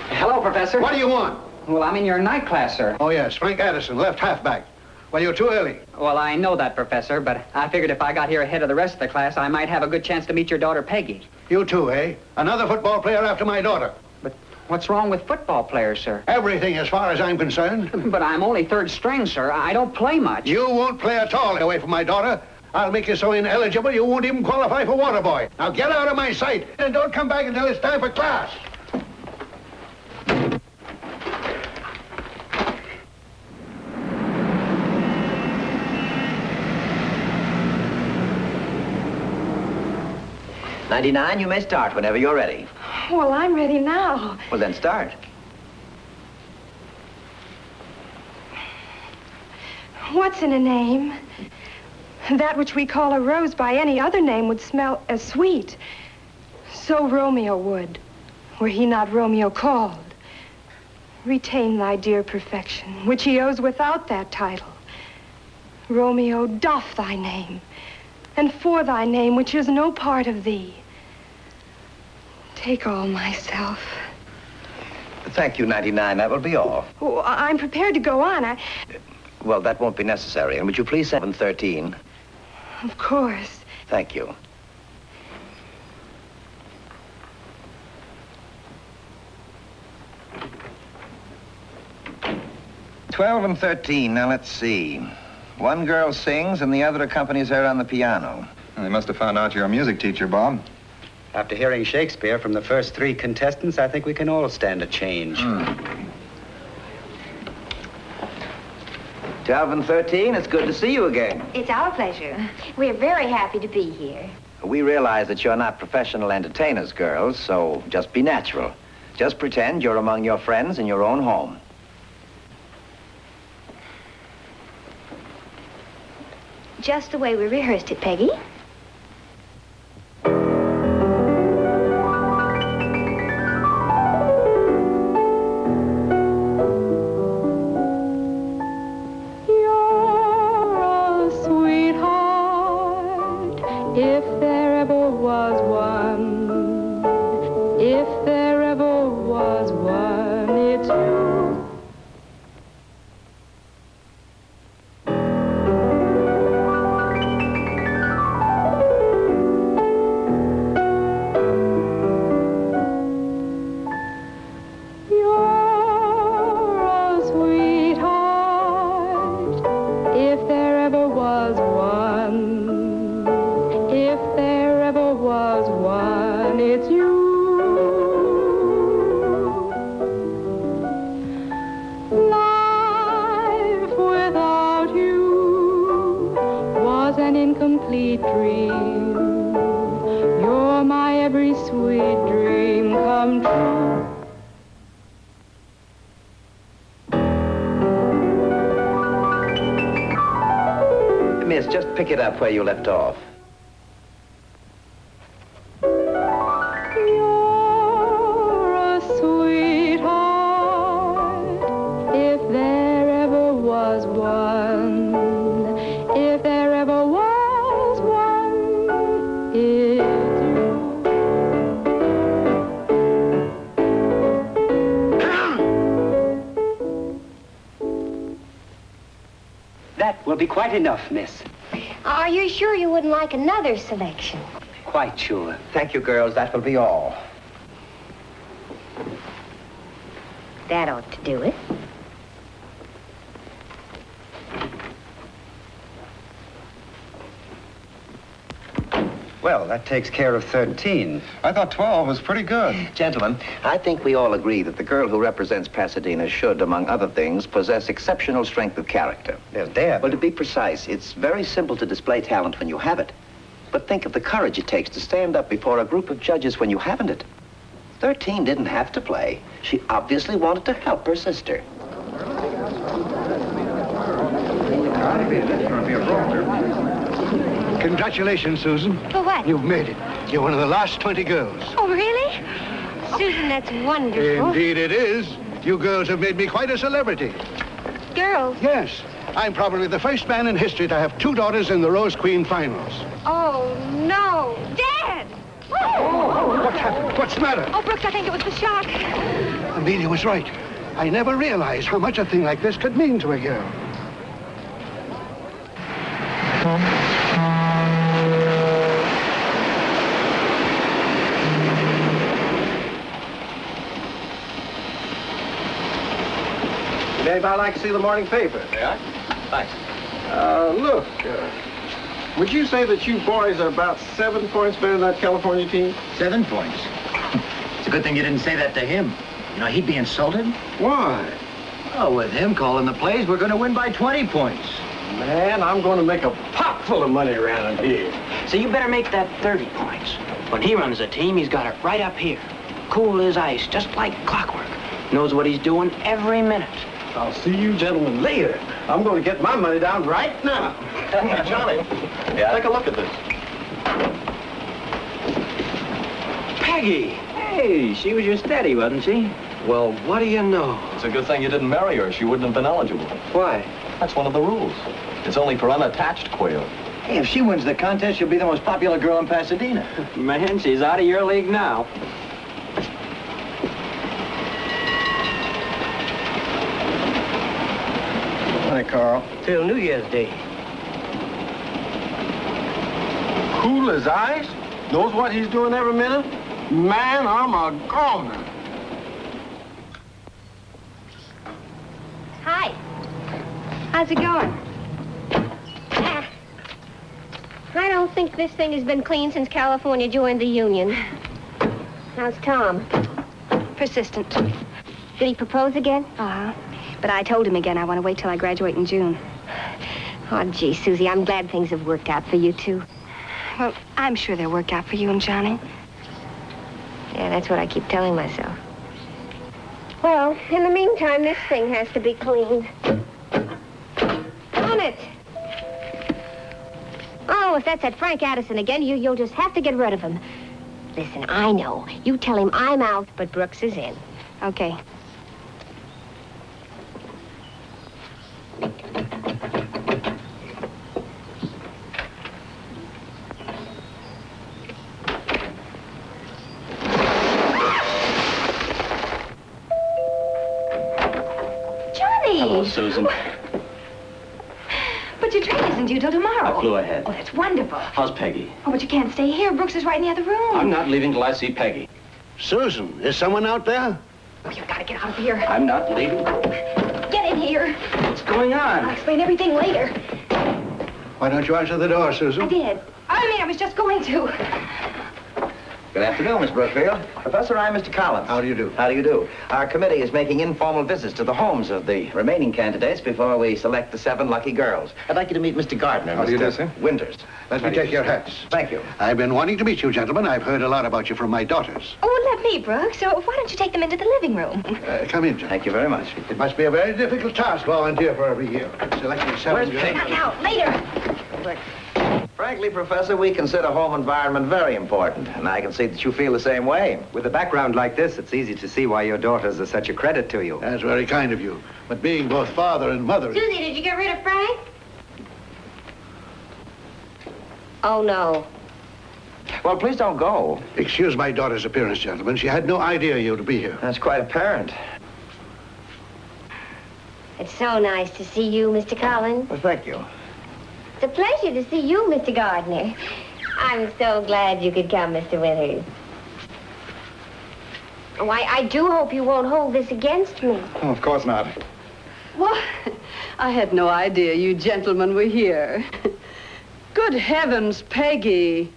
Hello, Professor. What do you want? Well, I'm in your night class, sir. Oh, yes, Frank Addison, left halfback. Well, you're too early. Well, I know that, Professor, but I figured if I got here ahead of the rest of the class, I might have a good chance to meet your daughter, Peggy. You too, eh? Another football player after my daughter. But what's wrong with football players, sir? Everything, as far as I'm concerned. But I'm only third string, sir. I don't play much. You won't play at all away from my daughter. I'll make you so ineligible you won't even qualify for water boy. Now get out of my sight and don't come back until it's time for class. '99, you may start whenever you're ready. Well, I'm ready now. Well, then start. What's in a name? That which we call a rose by any other name would smell as sweet. So Romeo would, were he not Romeo called. Retain thy dear perfection, which he owes without that title. Romeo, doff thy name, and for thy name, which is no part of thee, take all myself. Thank you, 99. That will be all. Oh, I'm prepared to go on. Well, that won't be necessary. And would you please 713? Of course. Thank you. "12 and 13. Now, let's see. One girl sings and the other accompanies her on the piano. They must have found out you're a music teacher, Bob. After hearing Shakespeare from the first 3 contestants, I think we can all stand a change. 12 and 13, it's good to see you again. It's our pleasure. We're very happy to be here. We realize that you're not professional entertainers, girls, so just be natural. Just pretend you're among your friends in your own home. Just the way we rehearsed it, Peggy. Miss, just pick it up where you left off. You're a sweetheart, if there ever was one. If there ever was one, it's That will be quite enough, miss. Are you sure you wouldn't like another selection? Quite sure. Thank you, girls. That will be all. That ought to do it. Well, that takes care of 13. I thought 12 was pretty good. Gentlemen, I think we all agree that the girl who represents Pasadena should, among other things, possess exceptional strength of character. There's Deb. Well, to be precise, it's very simple to display talent when you have it. But think of the courage it takes to stand up before a group of judges when you haven't it. 13 didn't have to play. She obviously wanted to help her sister. Congratulations, Susan. For what? You've made it. You're one of the last 20 girls. Oh, really? Susan, that's wonderful. Indeed it is. You girls have made me quite a celebrity. Girls? Yes. I'm probably the first man in history to have 2 daughters in the Rose Queen finals. Oh, no. Dad! Oh, what happened? What's the matter? Oh, Brooks, I think it was the shock. Amelia was right. I never realized how much a thing like this could mean to a girl. Would anybody like to see the morning paper? Yeah? Thanks. Look, would you say that you boys are about 7 points better than that California team? 7 points? It's a good thing you didn't say that to him. You know, he'd be insulted. Why? Oh, with him calling the plays, we're going to win by 20 points. Man, I'm going to make a pot full of money around here. So you better make that 30 points. When he runs the team, he's got it right up here. Cool as ice, just like clockwork. Knows what he's doing every minute. I'll see you gentlemen later. I'm going to get my money down right now. Johnny, take a look at this. Peggy! Hey, she was your steady, wasn't she? Well, what do you know? It's a good thing you didn't marry her. She wouldn't have been eligible. Why? That's one of the rules. It's only for unattached quail. Hey, if she wins the contest, she'll be the most popular girl in Pasadena. Man, she's out of your league now. Hi, Carl. Till New Year's Day. Cool as ice? Knows what he's doing every minute? Man, I'm a goner. Hi. How's it going? I don't think this thing has been cleaned since California joined the Union. How's Tom? Persistent. Did he propose again? Uh-huh. But I told him again I want to wait till I graduate in June. Oh, gee, Susie, I'm glad things have worked out for you, too. Well, I'm sure they'll work out for you and Johnny. Yeah, that's what I keep telling myself. Well, in the meantime, this thing has to be cleaned. On it! Oh, if that's that Frank Addison again, you'll just have to get rid of him. Listen, I know. You tell him I'm out, but Brooks is in. Okay. Johnny! Hello, Susan. But your train isn't due till tomorrow. I flew ahead. Oh, that's wonderful. How's Peggy? Oh, but you can't stay here. Brooks is right in the other room. I'm not leaving till I see Peggy. Susan, is someone out there? Oh, you've got to get out of here. I'm not leaving. Get in here. What's going on? I'll explain everything later. Why don't you answer the door, Susan? I did. I was just going to. Good afternoon, Miss Brookfield. Professor, I'm Mr. Collins. How do you do? How do you do? Our committee is making informal visits to the homes of the remaining candidates before we select the 7 lucky girls. I'd like you to meet Mr. Gardner, How do you Mr. do, sir? Winters. Let me take your hats. Thank you. I've been wanting to meet you, gentlemen. I've heard a lot about you from my daughters. Oh, let me, Brooks. So why don't you take them into the living room? Come in, gentlemen. Thank you very much. It must be a very difficult task volunteer for every year. Selecting 7 Where's girls. Peggy? Now, later. Frankly, Professor, we consider home environment very important, and I can see that you feel the same way. With a background like this, it's easy to see why your daughters are such a credit to you. That's very kind of you. But being both father and mother... Susie, did you get rid of Frank? Oh, no. Well, please don't go. Excuse my daughter's appearance, gentlemen. She had no idea you would be here. That's quite apparent. It's so nice to see you, Mr. Collins. Well, thank you. It's a pleasure to see you, Mr. Gardner. I'm so glad you could come, Mr. Winters. Oh, I do hope you won't hold this against me. Oh, of course not. What? I had no idea you gentlemen were here. Good heavens, Peggy.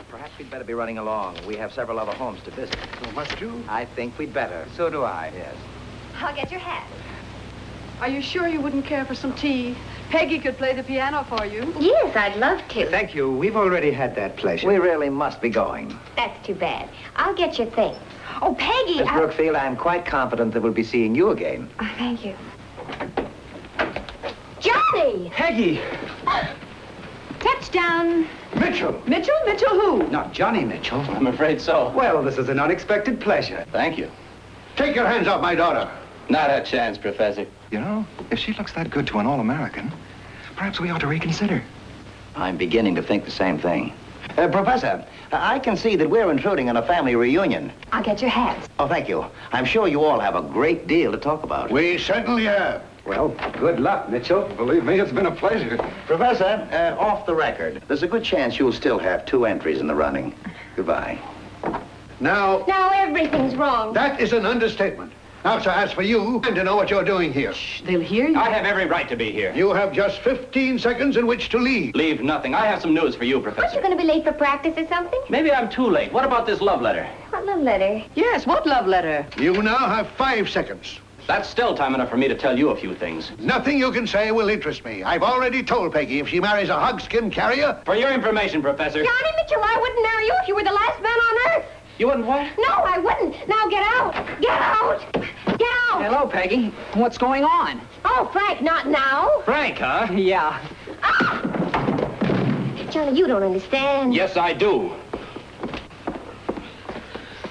Perhaps we'd better be running along. We have several other homes to visit. So must you? I think we'd better. So do I. Yes. I'll get your hat. Are you sure you wouldn't care for some tea? Peggy could play the piano for you. Yes, I'd love to. Thank you. We've already had that pleasure. We really must be going. That's too bad. I'll get your things. Oh, Peggy! Miss Brookfield, I'm quite confident that we'll be seeing you again. Oh, thank you. Johnny! Peggy! Touchdown! Mitchell! Mitchell? Mitchell who? Not Johnny Mitchell. I'm afraid so. Well, this is an unexpected pleasure. Thank you. Take your hands off my daughter. Not a chance, Professor. You know, if she looks that good to an All-American, perhaps we ought to reconsider. I'm beginning to think the same thing. Professor, I can see that we're intruding on a family reunion. I'll get your hats. Oh, thank you. I'm sure you all have a great deal to talk about. We certainly have. Well, good luck, Mitchell. Believe me, it's been a pleasure. Professor, off the record, there's a good chance you'll still have 2 entries in the running. Goodbye. Now, Everything's wrong. that is an understatement. Now, sir, as for you, I'm to know what you're doing here. They'll hear you. I have every right to be here. You have just 15 seconds in which to leave. Leave nothing. I have some news for you, Aren't you Professor. going to be late for practice or something? Maybe I'm too late. What about this love letter? What love letter? Yes, what love letter? You now have 5 seconds. That's still time enough for me to tell you a few things. Nothing you can say will interest me. I've already told Peggy if she marries a hogskin carrier... For your information, Professor. Johnny Mitchell, I wouldn't marry you if you were the last man on earth. You wouldn't what? No, I wouldn't. Now get out. Get out. Get out. Hello, Peggy. What's going on? Oh, Frank, not now. Frank, huh? Yeah. Johnny, you don't understand. Yes, I do.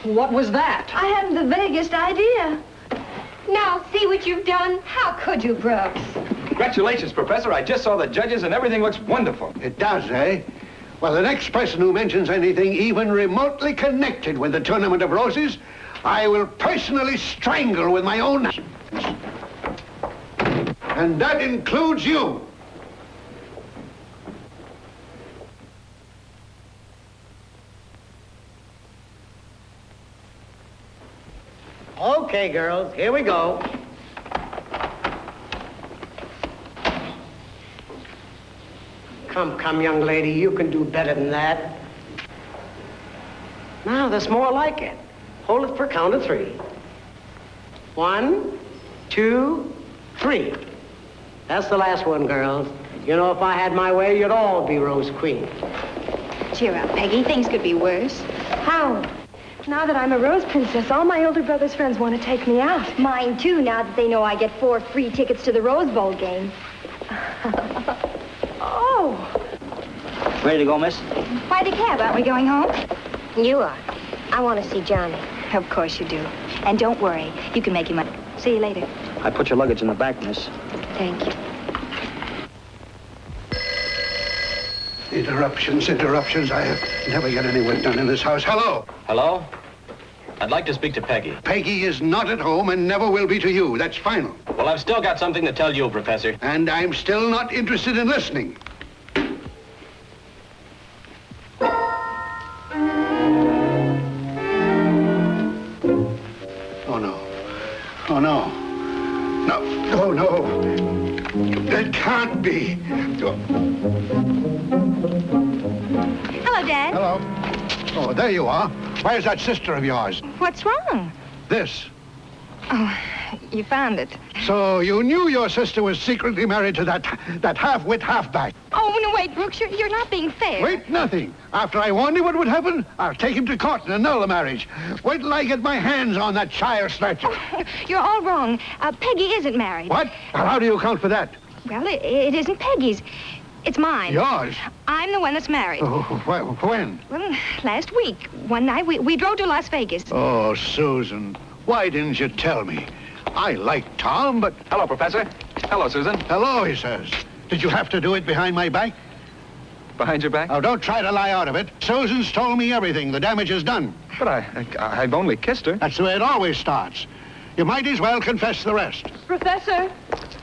What was that? I hadn't the vaguest idea. Now, see what you've done? How could you, Brooks? Congratulations, Professor. I just saw the judges and everything looks wonderful. It does, eh? Well, the next person who mentions anything even remotely connected with the Tournament of Roses, I will personally strangle with my own hands. And that includes you. Okay, girls, here we go. Come, young lady, you can do better than that. Now, there's more like it. Hold it for a count of 3. 1, 2, 3. That's the last one, girls. You know, if I had my way, you'd all be Rose Queen. Cheer up, Peggy. Things could be worse. How? Now that I'm a Rose Princess, all my older brother's friends want to take me out. Mine, too, now that they know I get 4 free tickets to the Rose Bowl game. Oh. Ready to go, miss? Why the cab? Aren't we going home? You are. I want to see Johnny. Of course you do. And don't worry. You can make him up. See you later. I put your luggage in the back, miss. Thank you. Interruptions. I never get any work done in this house. Hello? Hello? I'd like to speak to Peggy. Peggy is not at home and never will be to you. That's final. Well, I've still got something to tell you, Professor. And I'm still not interested in listening. Oh, no. No. That can't be. Hello, Dad. Hello. Oh, there you are. Where's that sister of yours? What's wrong? This. Oh, you found it. So you knew your sister was secretly married to that half-wit halfback. Oh, no, wait, Brooks, you're not being fair. Wait, nothing. After I warned you what would happen, I'll take him to court and annul the marriage. Wait till I get my hands on that child snatcher. Oh, you're all wrong. Peggy isn't married. What? How do you account for that? Well, it isn't Peggy's. It's mine. Yours? I'm the one that's married. Oh, when? Well, last week. One night, we drove to Las Vegas. Oh, Susan, why didn't you tell me? I like Tom, but... Hello, Professor. Hello, Susan. Hello, he says. Did you have to do it behind my back? Behind your back? Oh, don't try to lie out of it. Susan's told me everything. The damage is done. But I've only kissed her. That's the way it always starts. You might as well confess the rest. Professor.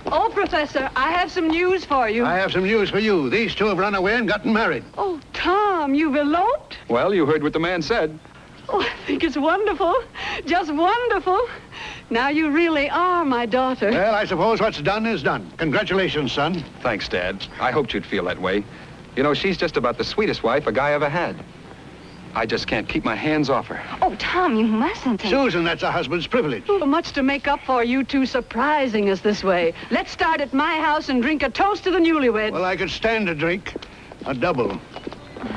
Oh, Professor, I have some news for you. I have some news for you. These two have run away and gotten married. Oh, Tom, you've eloped? Well, you heard what the man said. Oh, I think it's wonderful. Just wonderful. Now you really are my daughter. Well, I suppose what's done is done. Congratulations, son. Thanks, Dad. I hoped you'd feel that way. You know, she's just about the sweetest wife a guy ever had. I just can't keep my hands off her. Oh, Tom, you mustn't. Susan, that's a husband's privilege. So much to make up for you two surprising us this way. Let's start at my house and drink a toast to the newlyweds. Well, I could stand a drink. A double.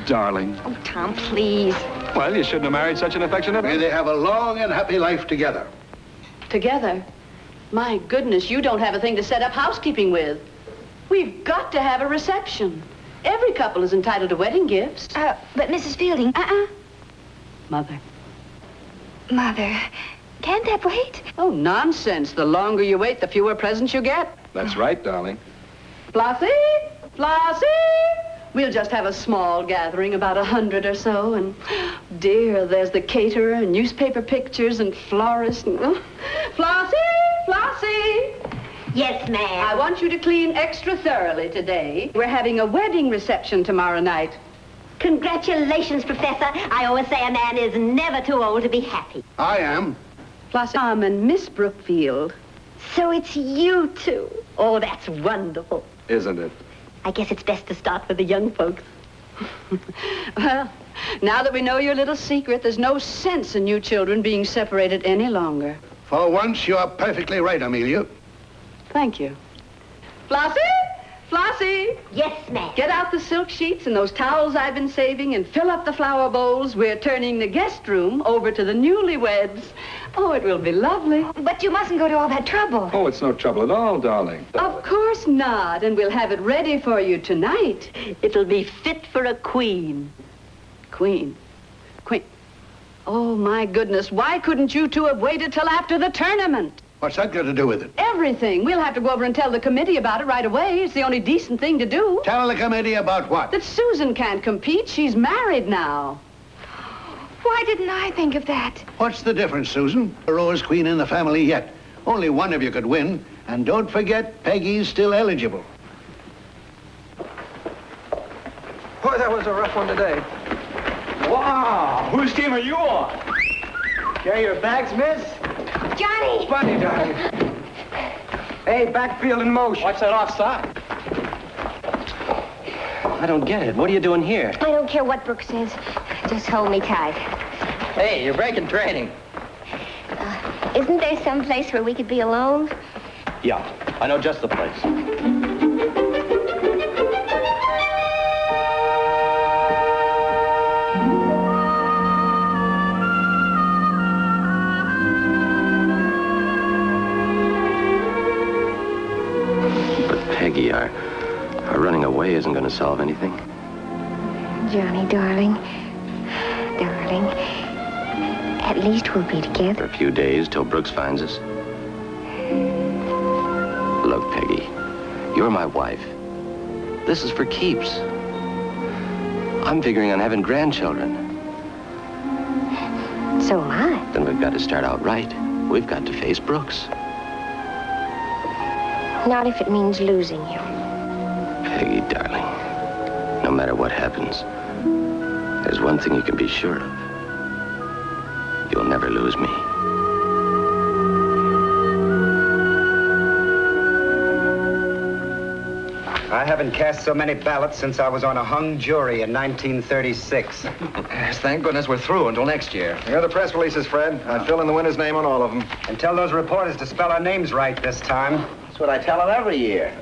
Darling. Oh, Tom, please. Well, you shouldn't have married such an affectionate... May they have a long and happy life together. Together? My goodness, you don't have a thing to set up housekeeping with. We've got to have a reception. Every couple is entitled to wedding gifts. But Mrs. Fielding... Mother. Mother, can't that wait? Oh, nonsense. The longer you wait, the fewer presents you get. That's right, darling. Flossie! Flossie! We'll just have a small gathering, about 100 or so, and dear, there's the caterer and newspaper pictures and florist and... Flossie! Flossie! Yes, ma'am. I want you to clean extra thoroughly today. We're having a wedding reception tomorrow night. Congratulations, Professor. I always say a man is never too old to be happy. I am. Flossie, Tom and Miss Brookfield. So it's you two. Oh, that's wonderful. Isn't it? I guess it's best to start with the young folks. Well, now that we know your little secret, there's no sense in you children being separated any longer. For once, you're perfectly right, Amelia. Thank you. Flossie? Flossie! Yes, ma'am. Get out the silk sheets and those towels I've been saving and fill up the flower bowls. We're turning the guest room over to the newlyweds. Oh, it will be lovely. But you mustn't go to all that trouble. Oh, it's no trouble at all, darling. Of course not, and we'll have it ready for you tonight. It'll be fit for a queen. Queen? Queen? Oh, my goodness, why couldn't you two have waited till after the tournament? What's that got to do with it? Everything. We'll have to go over and tell the committee about it right away. It's the only decent thing to do. Tell the committee about what? That Susan can't compete. She's married now. Why didn't I think of that? What's the difference, Susan? A Rose Queen in the family yet. Only one of you could win. And don't forget, Peggy's still eligible. Boy, that was a rough one today. Wow! Whose team are you on? Carry your bags, miss? Johnny! Bunny, darling. Hey, backfield in motion. Watch that offside. I don't get it. What are you doing here? I don't care what Brooke says. Just hold me tight. Hey, you're breaking training. Isn't there some place where we could be alone? Yeah, I know just the place. But Peggy, our running away isn't going to solve anything. Johnny, darling. Darling. At least we'll be together. For a few days till Brooks finds us. Look, Peggy, you're my wife. This is for keeps. I'm figuring on having grandchildren. So am I. Then we've got to start out right. We've got to face Brooks. Not if it means losing you. Peggy, darling, no matter what happens, there's one thing you can be sure of. You'll never lose me. I haven't cast so many ballots since I was on a hung jury in 1936. Yes, thank goodness we're through until next year. Here are the press releases, Fred. I fill in the winner's name on all of them. And tell those reporters to spell our names right this time. That's what I tell them every year.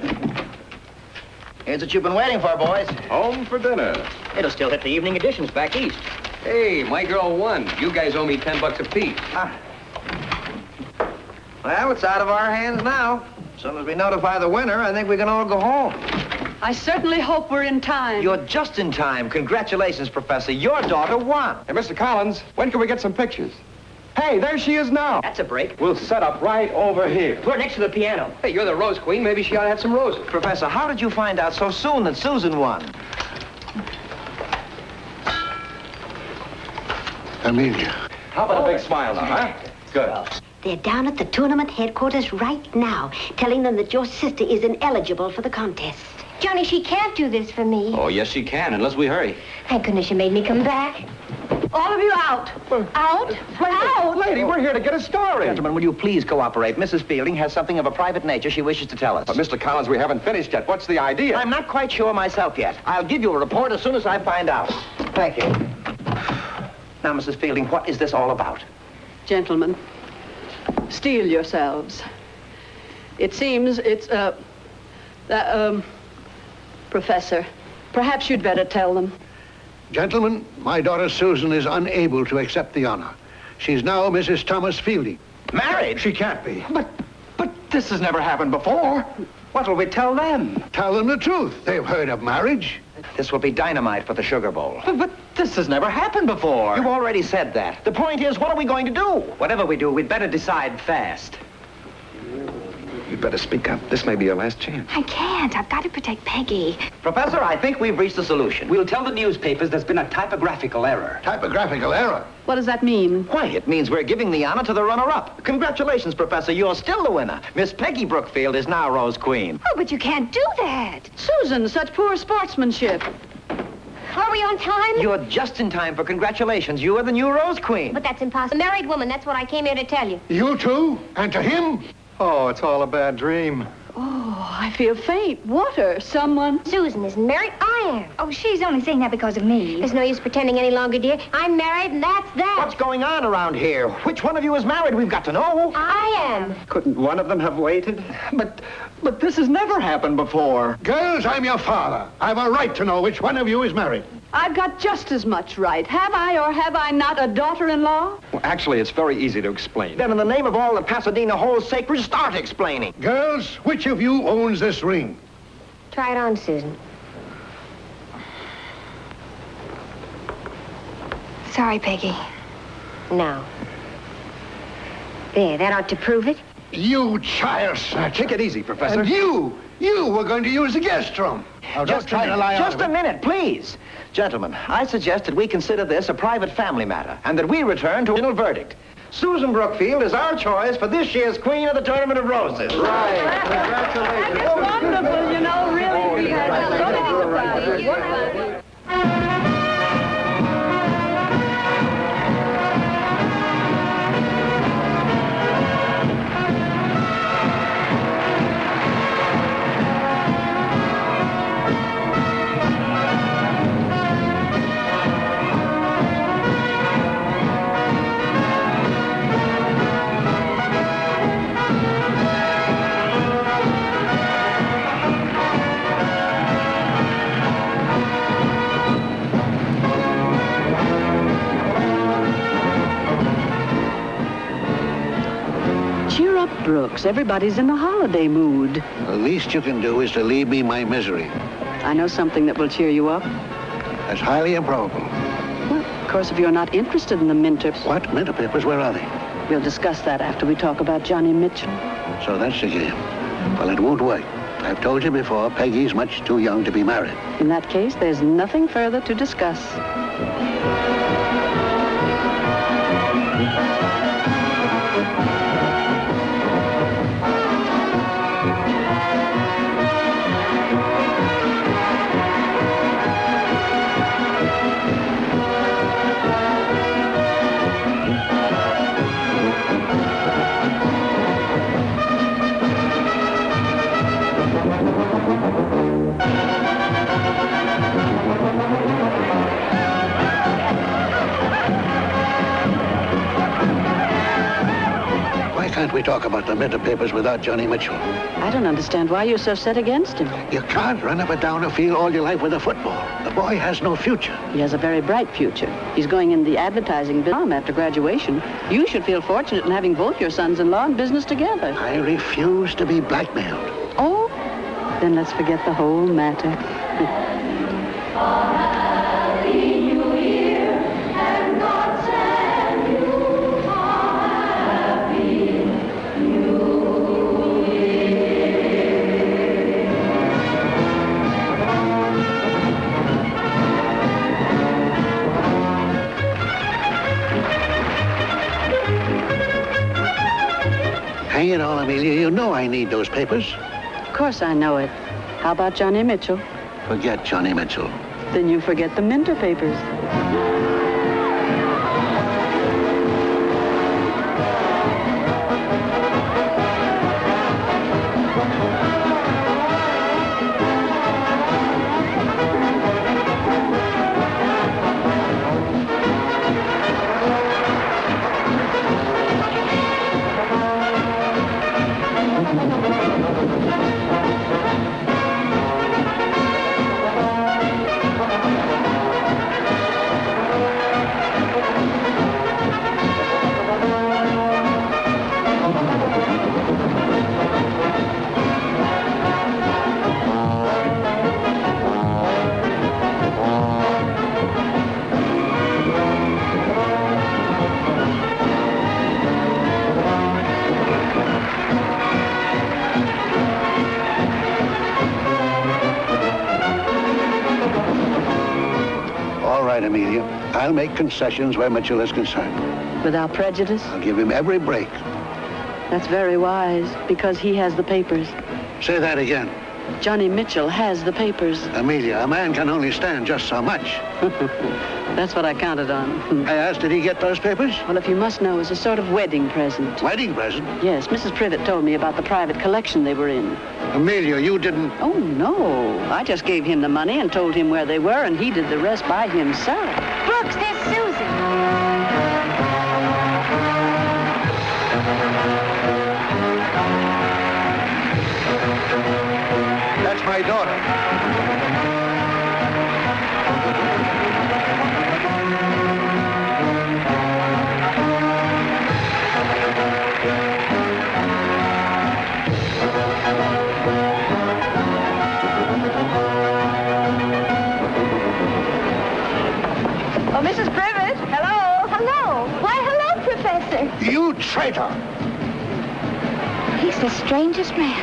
Here's what you've been waiting for, boys. Home for dinner. It'll still hit the evening editions back east. Hey, my girl won. You guys owe me $10 apiece. Well, it's out of our hands now. As soon as we notify the winner, I think we can all go home. I certainly hope we're in time. You're just in time. Congratulations, Professor. Your daughter won. Hey, Mr. Collins, when can we get some pictures? Hey, there she is now. That's a break. We'll set up right over here. We're next to the piano. Hey, you're the Rose Queen. Maybe she ought to have some roses. Professor, how did you find out so soon that Susan won? Amelia. How about a big smile now, huh? Good. They're down at the tournament headquarters right now, telling them that your sister is ineligible for the contest. Johnny, she can't do this for me. Oh, yes, she can, unless we hurry. Thank goodness you made me come back. All of you out. Out? Out? Lady, we're here to get a story. Gentlemen, will you please cooperate? Mrs. Fielding has something of a private nature she wishes to tell us. But, Mr. Collins, we haven't finished yet. What's the idea? I'm not quite sure myself yet. I'll give you a report as soon as I find out. Thank you. Now, Mrs. Fielding, what is this all about? Gentlemen, steel yourselves. It seems it's, Professor, perhaps you'd better tell them. Gentlemen, my daughter Susan is unable to accept the honor. She's now Mrs. Thomas Fielding. Married? She can't be. But this has never happened before. What will we tell them? Tell them the truth. They've heard of marriage. This will be dynamite for the Sugar Bowl. But this has never happened before. You've already said that. The point is, what are we going to do? Whatever we do, we'd better decide fast. You'd better speak up. This may be your last chance. I can't. I've got to protect Peggy. Professor, I think we've reached a solution. We'll tell the newspapers there's been a typographical error. Typographical error? What does that mean? Why, it means we're giving the honor to the runner-up. Congratulations, Professor. You're still the winner. Miss Peggy Brookfield is now Rose Queen. Oh, but you can't do that. Susan, such poor sportsmanship. Are we on time? You're just in time for congratulations. You are the new Rose Queen. But that's impossible. A married woman, that's what I came here to tell you. You too? And to him? Oh, it's all a bad dream. Oh, I feel faint. Water. Someone. Susan isn't married. I am. Oh, she's only saying that because of me. There's no use pretending any longer, dear. I'm married, and that's that. What's going on around here? Which one of you is married? We've got to know. I am. Couldn't one of them have waited? But this has never happened before. Girls, I'm your father. I've a right to know which one of you is married. I've got just as much right. Have I or have I not a daughter-in-law? Well, actually, it's very easy to explain. Then in the name of all that Pasadena holds sacred, start explaining. Girls, which of you owns this ring? Try it on, Susan. Sorry, Peggy. No. There, that ought to prove it. You child snatcher. Take it easy, Professor. And you were going to use the guest room. Now, don't try to lie Just a minute, please. Gentlemen, I suggest that we consider this a private family matter and that we return to a final verdict. Susan Brookfield is our choice for this year's Queen of the Tournament of Roses. Right. Congratulations. It's wonderful, you know, really. We had so many surprises. Brooks. Everybody's in the holiday mood. The least you can do is to leave me my misery. I know something that will cheer you up. That's highly improbable. Well, of course, if you're not interested in the Minter... What? Minter papers? Where are they? We'll discuss that after we talk about Johnny Mitchell. So that's the game. Well, it won't work. I've told you before, Peggy's much too young to be married. In that case, there's nothing further to discuss. Why can't we talk about the Minter papers without Johnny Mitchell? I don't understand why you're so set against him. You can't run up and down a field all your life with a football. The boy has no future. He has a very bright future. He's going in the advertising business after graduation. You should feel fortunate in having both your sons-in-law in business together. I refuse to be blackmailed. Oh? Then let's forget the whole matter. Hang it all, Amelia. You know I need those papers. Of course I know it. How about Johnny Mitchell? Forget Johnny Mitchell. Then you forget the Minter papers. Amelia. I'll make concessions where Mitchell is concerned. Without prejudice? I'll give him every break. That's very wise, because he has the papers. Say that again. Johnny Mitchell has the papers. Amelia, a man can only stand just so much. That's what I counted on. I asked, did he get those papers? Well, if you must know, it's a sort of wedding present. Wedding present? Yes, Mrs. Privet told me about the private collection they were in. Amelia, you didn't... Oh, no. I just gave him the money and told him where they were, and he did the rest by himself. Brooks, there's Susan. That's my daughter. Oh, Mrs. Privet. Hello. Hello. Why, hello, Professor. You traitor! He's the strangest man.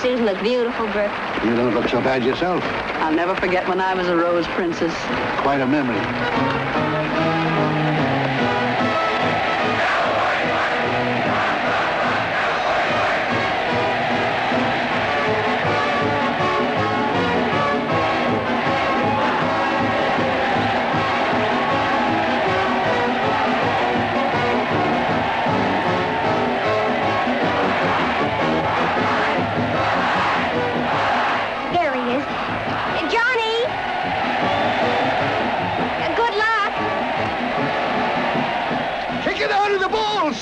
Susan look beautiful, Brooke. You don't look so bad yourself. I'll never forget when I was a rose princess. Quite a memory.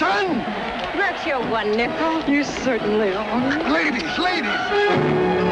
Hudson! That's your one nickel. You certainly are. Ladies, ladies!